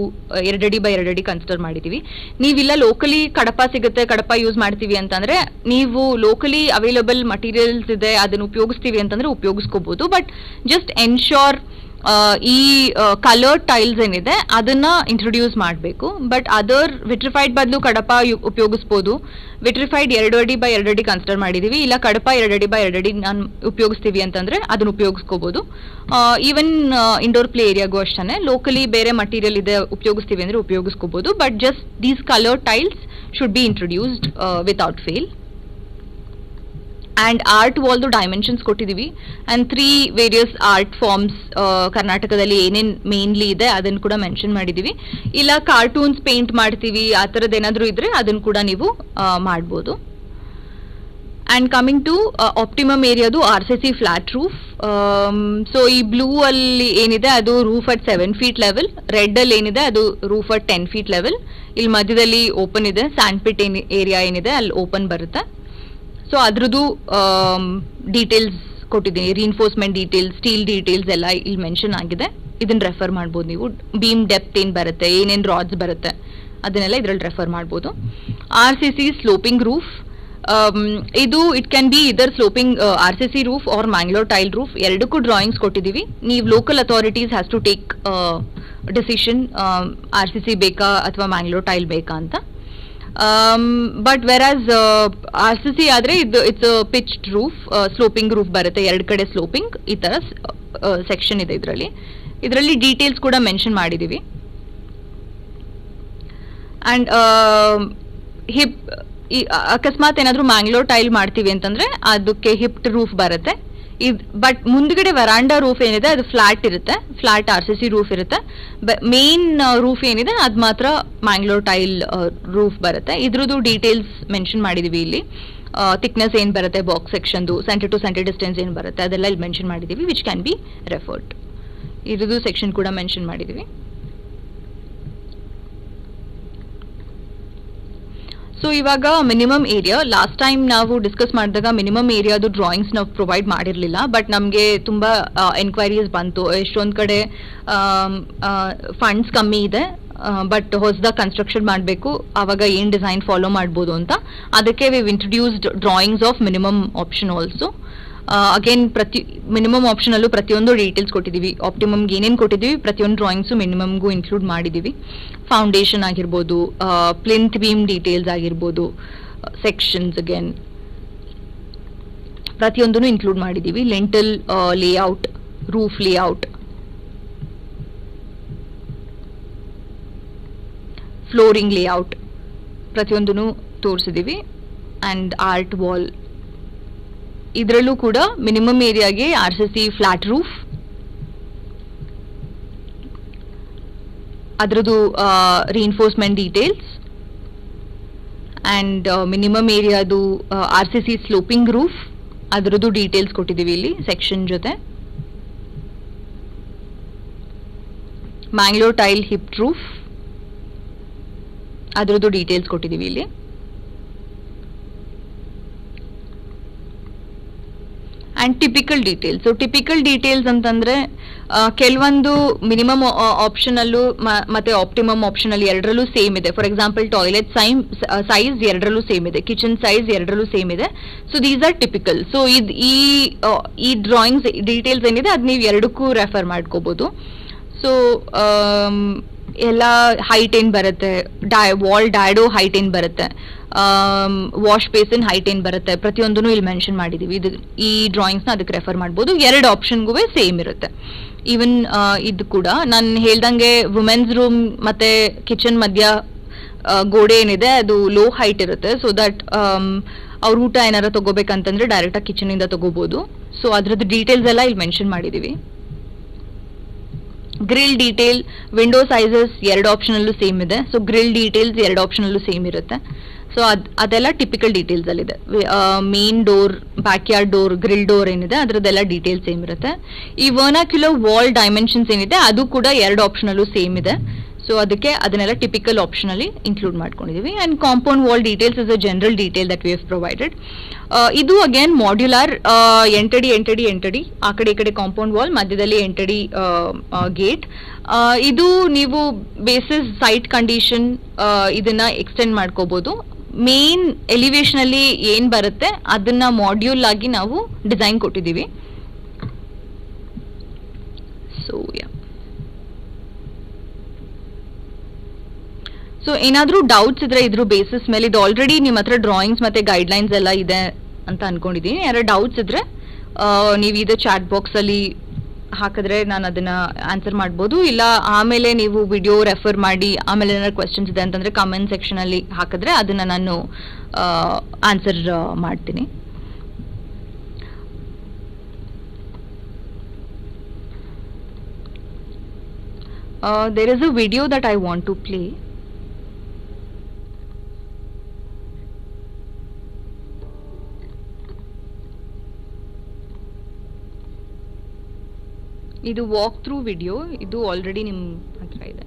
2 ಅಡಿ ಬೈ 2 ಅಡಿ ಕನ್ಸಿಡರ್ ಮಾಡಿದ್ದೀವಿ. ನೀವಿಲ್ಲ ಲೋಕಲಿ ಕಡಪ ಸಿಗುತ್ತೆ, ಕಡಪ ಯೂಸ್ ಮಾಡ್ತೀವಿ ಅಂತಂದ್ರೆ ನೀವು ಲೋಕಲಿ ಅವೈಲಬಲ್ ಮಟೀರಿಯಲ್ಸ್ ಇದೆ ಅದನ್ನು ಉಪಯೋಗಿಸ್ತೀವಿ ಅಂತಂದ್ರೆ ಉಪಯೋಗಿಸ್ಕೋಬಹುದು. ಬಟ್ ಜಸ್ಟ್ ಎನ್ಶೋರ್ ಈ ಕಲರ್ಡ್ ಟೈಲ್ಸ್ ಏನಿದೆ ಅದನ್ನ ಇಂಟ್ರೊಡ್ಯೂಸ್ ಮಾಡಬೇಕು. ಬಟ್ ಅದರ್ ವಿಟ್ರಿಫೈಡ್ ಬದಲು ಕಡಪ ಉಪಯೋಗಿಸ್ಬೋದು. ವಿಟ್ರಿಫೈಡ್ 2 ಅಡಿ ಬೈ 2 ಅಡಿ ಕನ್ಸಿಡರ್ ಮಾಡಿದೀವಿ, ಇಲ್ಲ ಕಡಪ 2 ಅಡಿ ಬೈ 2 ಅಡಿ ನಾನು ಉಪಯೋಗಿಸ್ತೀವಿ ಅಂತಂದ್ರೆ ಅದನ್ನ ಉಪಯೋಗಿಸ್ಕೋಬಹುದು. ಈವನ್ ಇಂಡೋರ್ ಪ್ಲೇ ಏರಿಯಾಗೂ ಅಷ್ಟೇ ಲೋಕಲಿ ಬೇರೆ ಮಟೀರಿಯಲ್ ಇದೆ ಉಪಯೋಗಿಸ್ತೀವಿ ಅಂದ್ರೆ ಉಪಯೋಗಿಸ್ಕೋಬಹುದು. But just these coloured tiles should be introduced without fail. And art ವಾಲ್ದು ಡೈಮೆನ್ಷನ್ಸ್ ಕೊಟ್ಟಿದ್ದೀವಿ. ಆ್ಯಂಡ್ 3 ವೇರಿಯಸ್ ಆರ್ಟ್ ಫಾರ್ಮ್ಸ್ ಕರ್ನಾಟಕದಲ್ಲಿ ಏನೇನು ಮೇನ್ಲಿ ಇದೆ ಅದನ್ನು ಕೂಡ ಮೆನ್ಷನ್ ಮಾಡಿದ್ದೀವಿ. ಇಲ್ಲ ಕಾರ್ಟೂನ್ಸ್ ಪೇಂಟ್ ಮಾಡ್ತೀವಿ ಆ ಥರದ್ದು ಏನಾದರೂ ಇದ್ರೆ ಅದನ್ನು ಕೂಡ ನೀವು ಮಾಡ್ಬೋದು. ಆ್ಯಂಡ್ ಕಮಿಂಗ್ ಟು ಆಪ್ಟಿಮಮ್ ಏರಿಯಾದು RCC ಫ್ಲಾಟ್ ರೂಫ್. ಸೊ ಈ ಬ್ಲೂ ಅಲ್ಲಿ ಏನಿದೆ ಅದು roof at 7 feet level, red ಅಲ್ಲಿ ಏನಿದೆ ಅದು ರೂಫ್ ಅಟ್ 10 feet ಲೆವೆಲ್. ಇಲ್ಲಿ ಮಧ್ಯದಲ್ಲಿ ಓಪನ್ ಇದೆ, ಸ್ಯಾಂಡ್ ಪಿಟ್ ಏರಿಯಾ ಏನಿದೆ ಅಲ್ಲಿ ಓಪನ್ ಬರುತ್ತೆ. ಸೊ ಅದ್ರದ್ದು ಡೀಟೇಲ್ಸ್ ಕೊಟ್ಟಿದ್ದೀನಿ, ರಿಇನ್ಫೋರ್ಸ್ಮೆಂಟ್ ಡೀಟೇಲ್ಸ್, ಸ್ಟೀಲ್ ಡೀಟೇಲ್ಸ್ ಎಲ್ಲ ಇಲ್ಲಿ ಮೆನ್ಷನ್ ಆಗಿದೆ. ಇದನ್ನ ರೆಫರ್ ಮಾಡ್ಬೋದು ನೀವು. ಬೀಮ್ ಡೆಪ್ತ್ ಏನು ಬರುತ್ತೆ, ಏನೇನು ರಾಡ್ಸ್ ಬರುತ್ತೆ ಅದನ್ನೆಲ್ಲ ಇದರಲ್ಲಿ ರೆಫರ್ ಮಾಡ್ಬೋದು. RCC ಸ್ಲೋಪಿಂಗ್ ರೂಫ್, ಇದು it can be either sloping RCC roof or Mangalore tile roof, ಎರಡಕ್ಕೂ ಡ್ರಾಯಿಂಗ್ಸ್ ಕೊಟ್ಟಿದ್ದೀವಿ. ನೀವು local authorities has to take decision RCC ಬೇಕಾ ಅಥವಾ ಮ್ಯಾಂಗ್ಳೂರ್ ಟೈಲ್ ಬೇಕಾ ಅಂತ. ಬಟ್ ವೆರಾಸ್ RCC ಆದರೆ ಇದು it's pitched roof, sloping roof ಬರುತ್ತೆ, 2 ಕಡೆ ಸ್ಲೋಪಿಂಗ್, ಈ ಥರ ಸೆಕ್ಷನ್ ಇದೆ ಇದರಲ್ಲಿ ಡೀಟೇಲ್ಸ್ ಕೂಡ ಮೆನ್ಷನ್ ಮಾಡಿದ್ದೀವಿ. ಆ್ಯಂಡ್ ಹಿಪ್, ಅಕಸ್ಮಾತ್ ಏನಾದರೂ ಮ್ಯಾಂಗ್ಳೂರ್ ಟೈಲ್ ಮಾಡ್ತೀವಿ ಅಂತಂದರೆ ಅದಕ್ಕೆ ಹಿಪ್ಡ್ ರೂಫ್ ಬರುತ್ತೆ. ಬಟ್ ಮುಂದ್ಗಡೆ ವರಾಂಡಾ ರೂಫ್ ಏನಿದೆ ಅದು ಫ್ಲಾಟ್ ಇರುತ್ತೆ, ಫ್ಲಾಟ್ RCC ರೂಫ್ ಇರುತ್ತೆ. ಮೇನ್ ರೂಫ್ ಏನಿದೆ ಅದು ಮಾತ್ರ ಮ್ಯಾಂಗ್ಳೂರ್ ಟೈಲ್ ರೂಫ್ ಬರುತ್ತೆ. ಇದ್ರದ್ದು ಡೀಟೇಲ್ಸ್ ಮೆನ್ಷನ್ ಮಾಡಿದೀವಿ ಇಲ್ಲಿ. ಥಿಕ್ನೆಸ್ ಏನು ಬರುತ್ತೆ, ಬಾಕ್ಸ್ ಸೆಕ್ಷನ್ದು, ಸೆಂಟರ್ ಟು ಸೆಂಟರ್ ಡಿಸ್ಟೆನ್ಸ್ ಏನು ಬರುತ್ತೆ ಅದೆಲ್ಲ ಇಲ್ಲಿ ಮೆನ್ಷನ್ ಮಾಡಿದೀವಿ, ವಿಚ್ ಕ್ಯಾನ್ ಬಿ ರೆಫರ್ಡ್. ಇದ್ರದ್ದು ಸೆಕ್ಷನ್ ಕೂಡ ಮೆನ್ಷನ್ ಮಾಡಿದೀವಿ. ಸೊ ಇವಾಗ ಮಿನಿಮಮ್ ಏರಿಯಾ, ಲಾಸ್ಟ್ ಟೈಮ್ ನಾವು ಡಿಸ್ಕಸ್ ಮಾಡಿದಾಗ ಮಿನಿಮಮ್ ಏರಿಯಾದು ಡ್ರಾಯಿಂಗ್ಸ್ ನಾವು ಪ್ರೊವೈಡ್ ಮಾಡಿರಲಿಲ್ಲ. ಬಟ್ ನಮಗೆ ತುಂಬ ಎನ್ಕ್ವೈರೀಸ್ ಬಂತು, ಎಷ್ಟೊಂದು ಕಡೆ ಫಂಡ್ಸ್ ಕಮ್ಮಿ ಇದೆ ಬಟ್ ಹೊಸದಾಗಿ ಕನ್ಸ್ಟ್ರಕ್ಷನ್ ಮಾಡಬೇಕು, ಆವಾಗ ಏನು ಡಿಸೈನ್ ಫಾಲೋ ಮಾಡ್ಬೋದು ಅಂತ. ಅದಕ್ಕೆ we've introduced drawings of minimum option also. Again minimum ಆಪ್ಷನಲ್ಲೂ ಪ್ರತಿಯೊಂದು ಡೀಟೇಲ್ಸ್ ಕೊಟ್ಟಿದ್ದೀವಿ. ಆಪ್ಟಿಮಮ್ಗೆ ಏನೇನು ಕೊಟ್ಟಿದ್ದೀವಿ ಪ್ರತಿಯೊಂದು ಡ್ರಾಯಿಂಗ್ಸು ಮಿನಿಮಮ್ಗೂ ಇನ್ಕ್ಲೂಡ್ ಮಾಡಿದ್ದೀವಿ. ಫೌಂಡೇಶನ್ ಆಗಿರ್ಬೋದು, ಪ್ಲಿಂತ್ ಬೀಮ್ ಡೀಟೇಲ್ಸ್ ಆಗಿರ್ಬೋದು, ಸೆಕ್ಷನ್ಸ್ ಅಗೇನ್. ಪ್ರತಿಯೊಂದನ್ನು ಇನ್ಕ್ಲೂಡ್ ಮಾಡಿದ್ದೀವಿ. Lintel layout, roof layout, flooring layout ಪ್ರತಿಯೊಂದನ್ನು ತೋರಿಸಿದ್ದೀವಿ. ಆ್ಯಂಡ್ ಆರ್ಟ್ ವಾಲ್, ಇದರಲ್ಲೂ ಕೂಡ ಮಿನಿಮಮ್ ಏರಿಯಾಗೆ RCC ಫ್ಲಾಟ್ ರೂಫ್, ಅದರದ್ದು ರೀಇನ್ಫೋರ್ಸ್ಮೆಂಟ್ ಡೀಟೇಲ್ಸ್, ಆ್ಯಂಡ್ ಮಿನಿಮಮ್ ಏರಿಯಾದು RCC ಸ್ಲೋಪಿಂಗ್ ರೂಫ್, ಅದರದ್ದು ಡೀಟೇಲ್ಸ್ ಕೊಟ್ಟಿದ್ದೀವಿ ಇಲ್ಲಿ ಸೆಕ್ಷನ್ ಜೊತೆ. ಮ್ಯಾಂಗ್ಳೂರ್ ಟೈಲ್ ಹಿಪ್ ರೂಫ್, ಅದರದ್ದು ಡೀಟೇಲ್ಸ್ ಕೊಟ್ಟಿದ್ದೀವಿ ಇಲ್ಲಿ. And typical details. So typical details ಅಂತಂದರೆ ಕೆಲವೊಂದು ಮಿನಿಮಮ್ ಆಪ್ಷನಲ್ಲೂ ಮತ್ತು ಆಪ್ಟಿಮಮ್ ಆಪ್ಷನಲ್ಲಿ ಎರಡರಲ್ಲೂ ಸೇಮ್ ಇದೆ. ಫಾರ್ ಎಕ್ಸಾಂಪಲ್ ಟಾಯ್ಲೆಟ್ ಸೈಜ್ ಎರಡರಲ್ಲೂ ಸೇಮ್ ಇದೆ, ಕಿಚನ್ ಸೈಜ್ ಎರಡರಲ್ಲೂ ಸೇಮ್ ಇದೆ. So these R typical. So ಈ ಡ್ರಾಯಿಂಗ್ಸ್ ಡೀಟೇಲ್ಸ್ ಏನಿದೆ ಅದು ನೀವು ಎರಡಕ್ಕೂ ರೆಫರ್ ಮಾಡ್ಕೋಬೋದು. ಸೊ ಎಲ್ಲ ಹೈಟ್ ಏನು ಬರುತ್ತೆ, ವಾಲ್ ಡಯಾಡೋ ಹೈಟ್ ಏನು ಬರುತ್ತೆ, ವಾಶ್ ಬೇಸಿನ್ ಹೈಟ್ ಏನು ಬರುತ್ತೆ, ಪ್ರತಿಯೊಂದನ್ನು ಇಲ್ಲಿ ಮೆನ್ಷನ್ ಮಾಡಿದ್ದೀವಿ. ಈ ಡ್ರಾಯಿಂಗ್ಸ್ನ ಅದಕ್ಕೆ ರೆಫರ್ ಮಾಡ್ಬೋದು. ಎರಡು ಆಪ್ಷನ್ಗೂ ಸೇಮ್ ಇರುತ್ತೆ. ಈವನ್ ಇದು ಕೂಡ ನಾನು ಹೇಳ್ದಂಗೆ ವುಮೆನ್ಸ್ ರೂಮ್ ಮತ್ತು ಕಿಚನ್ ಮಧ್ಯ ಗೋಡೆ ಏನಿದೆ ಅದು ಲೋ ಹೈಟ್ ಇರುತ್ತೆ. ಸೊ ದಟ್ ಅವ್ರ ಊಟ ಏನಾರು ತೊಗೋಬೇಕಂತಂದ್ರೆ ಡೈರೆಕ್ಟಾಗಿ ಕಿಚನಿಂದ ತೊಗೋಬೋದು. ಸೊ ಅದ್ರದ್ದು ಡೀಟೇಲ್ಸ್ ಎಲ್ಲ ಇಲ್ಲಿ ಮೆನ್ಷನ್ ಮಾಡಿದ್ದೀವಿ. ಗ್ರಿಲ್ ಡೀಟೇಲ್, ವಿಂಡೋ ಸೈಜಸ್ ಎರಡು ಆಪ್ಷನಲ್ಲೂ ಸೇಮ್ ಇದೆ. ಸೊ ಗ್ರಿಲ್ ಡೀಟೇಲ್ಸ್ ಎರಡು ಆಪ್ಷನಲ್ಲೂ ಸೇಮ್ ಇರುತ್ತೆ. ಸೊ ಅದೆಲ್ಲ ಟಿಪಿಕಲ್ ಡೀಟೇಲ್ಸ್ ಅಲ್ಲಿದೆ. Main door, back yard door, grill door ಏನಿದೆ ಅದರದ್ದೆಲ್ಲ ಡೀಟೇಲ್ಸ್ ಸೇಮ್ ಇರುತ್ತೆ. ಈ ವರ್ನಾಕ್ಯುಲರ್ ವಾಲ್ ಡೈಮೆನ್ಷನ್ಸ್ ಏನಿದೆ ಅದು ಕೂಡ ಎರಡು ಆಪ್ಷನಲ್ಲೂ ಸೇಮ್ ಇದೆ. ಸೊ ಅದಕ್ಕೆ ಅದನ್ನೆಲ್ಲ ಟಿಪಿಕಲ್ ಆಪ್ಷನಲ್ಲಿ ಇನ್ಕ್ಲೂಡ್ ಮಾಡ್ಕೊಂಡಿದ್ದೀವಿ. And compound wall details is a general detail that we have provided. ಇದು ಅಗೇನ್ ಮಾಡ್ಯುಲರ್, ಎಂಟಡಿ ಆ ಕಡೆ ಈ ಕಡೆ ಕಾಂಪೌಂಡ್ ವಾಲ್, ಮಧ್ಯದಲ್ಲಿ ಎಂಟಡಿ ಗೇಟ್. ಇದು ನೀವು ಬೇಸಿಸ್ ಸೈಟ್ ಕಂಡೀಷನ್ ಇದನ್ನ ಎಕ್ಸ್ಟೆಂಡ್ ಮಾಡ್ಕೋಬಹುದು. ಮೇನ್ ಎಲಿವೇಶನ್ ಅಲ್ಲಿ ಏನ್ ಬರುತ್ತೆ ಅದನ್ನ ಮಾಡ್ಯೂಲ್ ಆಗಿ ನಾವು ಡಿಸೈನ್ ಕೊಟ್ಟಿದ್ದೀವಿ. ಸೊ ಸೊ ಏನಾದರೂ ಡೌಟ್ಸ್ ಇದ್ರೆ ಇದ್ರ ಬೇಸಿಸ್ ಮೇಲೆ, ಇದು ಆಲ್ರೆಡಿ ನಿಮ್ಮ ಹತ್ರ ಡ್ರಾಯಿಂಗ್ಸ್ ಮತ್ತೆ ಗೈಡ್ಲೈನ್ಸ್ ಎಲ್ಲ ಇದೆ ಅಂತ ಅನ್ಕೊಂಡಿದ್ದೀನಿ. ಯಾರು ಡೌಟ್ಸ್ ಇದ್ರೆ ನೀವು ಇದು ಚಾಟ್ ಬಾಕ್ಸ್ ಅಲ್ಲಿ ಹಾಕಿದ್ರೆ ನಾನು ಅದನ್ನ ಆನ್ಸರ್ ಮಾಡ್ಬೋದು. ಇಲ್ಲ ಆಮೇಲೆ ನೀವು ವಿಡಿಯೋ ರೆಫರ್ ಮಾಡಿ ಆಮೇಲೆ ಏನಾದ್ರು ಕ್ವೆಶನ್ಸ್ ಇದೆ ಅಂತಂದ್ರೆ ಕಮೆಂಟ್ ಸೆಕ್ಷನ್ ಅಲ್ಲಿ ಹಾಕಿದ್ರೆ ಅದನ್ನ ನಾನು ಆನ್ಸರ್ ಮಾಡ್ತೀನಿ. There is a video that I want to play. ಇದು ವಾಕ್ ಥ್ರೂ ವಿಡಿಯೋ, ಇದು ಆಲ್ರೆಡಿ ನಿಮ್ಮ ಹತ್ರ ಇದೆ.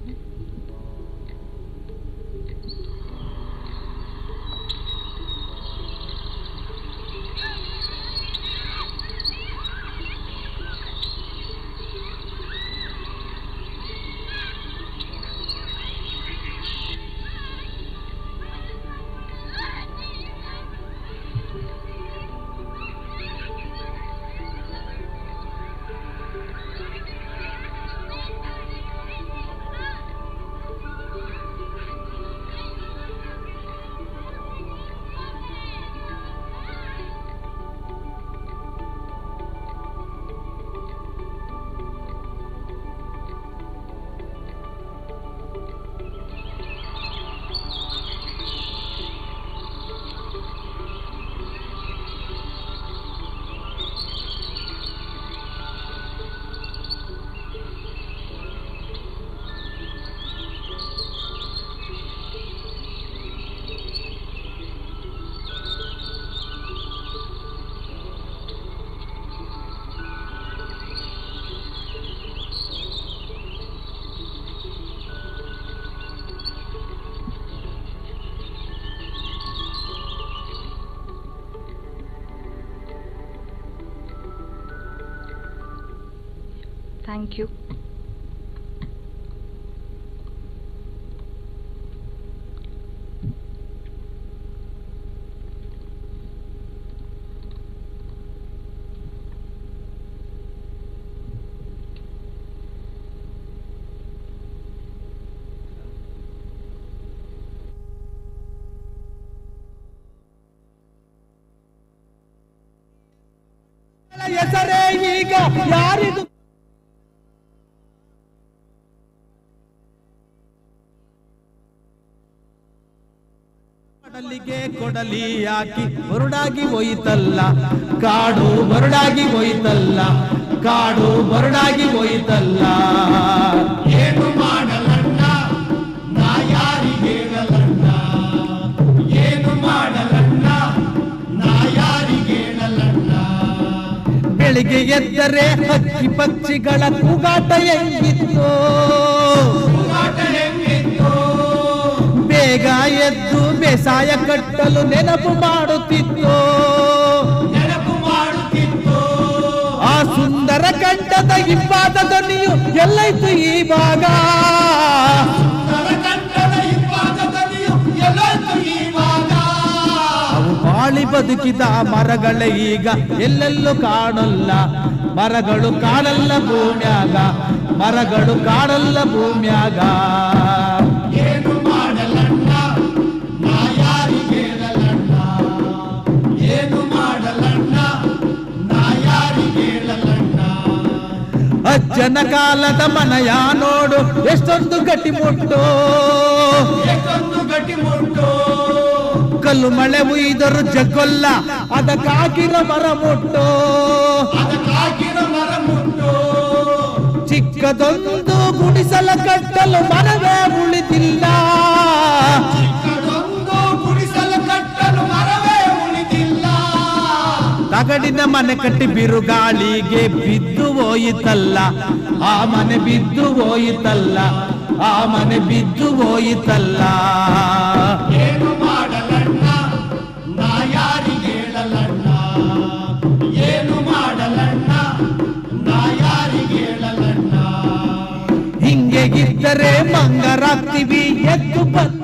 Thank you. ಹೆಸರೇ ಈಗ ಯಾರಿಗೂ ಕಡಲಿಗೆ ಕೊಡಲಿ ಹಾಕಿ ಬರುಡಾಗಿ ಹೋಯಿತಲ್ಲ, ಕಾಡು ಬರುಡಾಗಿ ಹೋಯಿತಲ್ಲ, ಕಾಡು ಬರುಡಾಗಿ ಹೋಯಿತಲ್ಲ. ಏನು ಮಾಡಲಣ್ಣ ನಾ ಯಾರಿಗೇಳಲಣ್ಣ, ಏನು ಮಾಡಲಣ್ಣ ನಾ ಯಾರಿಗೇಳಲಣ್ಣ. ಬೆಳಿಗ್ಗೆ ಎದ್ದರೆ ಹಕ್ಕಿ ಪಕ್ಷಿಗಳ ಕೂಗಾಟ ಹೆಂಗಿತ್ತು, ಕೂಗಾಟ ಹೆಂಗಿತ್ತು. ಬೇಗ ಎದ್ದು ಬೇಸಾಯ ಕಟ್ಟಲು ನೆನಪು ಮಾಡುತ್ತಿತ್ತು, ನೆನಪು ಮಾಡುತ್ತಿತ್ತು. ಆ ಸುಂದರ ಕಂಠದ ಇಂಪಾದ ಧ್ವನಿಯು ಎಲ್ಲೈತು ಈ ಭಾಗ, ಕಂಠದ ಇಂಪಾದ ಧ್ವನಿಯು ಎಲ್ಲೈತು ಈ ಭಾಗ. ಅವು ಬಾಳಿ ಬದುಕಿದ ಮರಗಳೇ ಈಗ ಎಲ್ಲೆಲ್ಲೂ ಕಾಣಲ್ಲ, ಮರಗಳು ಕಾಣಲ್ಲ ಭೂಮ್ಯಾಗ, ಮರಗಳು ಕಾಣಲ್ಲ ಭೂಮ್ಯಾಗ. ಏನು ಮಾಡಲಣ್ಣ ನಾ ಯಾರಿಗೇಳಲಣ್ಣ, ಏನು ಮಾಡಲಣ್ಣ ನಾ ಯಾರಿಗೇಳಲಣ್ಣ. ಅಜ್ಜನ ಕಾಲದ ಮನೆಯ ನೋಡು ಎಷ್ಟೊಂದು ಗಟ್ಟಿಮುಟ್ಟು, ಎಷ್ಟೊಂದು ಗಟ್ಟಿಮುಟ್ಟು. ಕಲ್ಲು ಮಳೆ ಉಯ್ದರು ಜಗ್ಗೊಲ್ಲ ಅದಕ್ಕಾಗಿರ ಮರ ಮುಟ್ಟು, ಅದಕ್ಕಾಗಿರ ಮರ ಮುಟ್ಟು. ಚಿಕ್ಕದೊಂದು ಗುಡಿಸಲ ಕಟ್ಟಲು ಮರವೇ ಉಳಿದಿಲ್ಲ, ಚಿಕ್ಕದೊಂದು ಗುಡಿಸಲು ಕಟ್ಟಲು ಮರವೇ ಉಳಿದಿಲ್ಲ. ತಗಡಿನ ಮನೆ ಕಟ್ಟಿ ಬಿರುಗಾಳಿಗೆ ಬಿದ್ದು ಹೋಯಿತಲ್ಲ, ಆ ಮನೆ ಬಿದ್ದು ಹೋಯಿತಲ್ಲ, ಆ ಮನೆ ಬಿದ್ದು ಹೋಯಿತಲ್ಲ. ಏನು ಮಾಡಲಣ್ಣ ನಾ ಯಾರಿಗೇಳಲಣ್ಣ, ಏನು ಮಾಡಲಣ್ಣ ನಾ ಯಾರಿಗೇಳಲಣ್ಣ. ಹಿಂಗೆ ಇದ್ದರೆ ಮಂಗರಾಗ್ತೀವಿ ಎದ್ದು ಬಂದು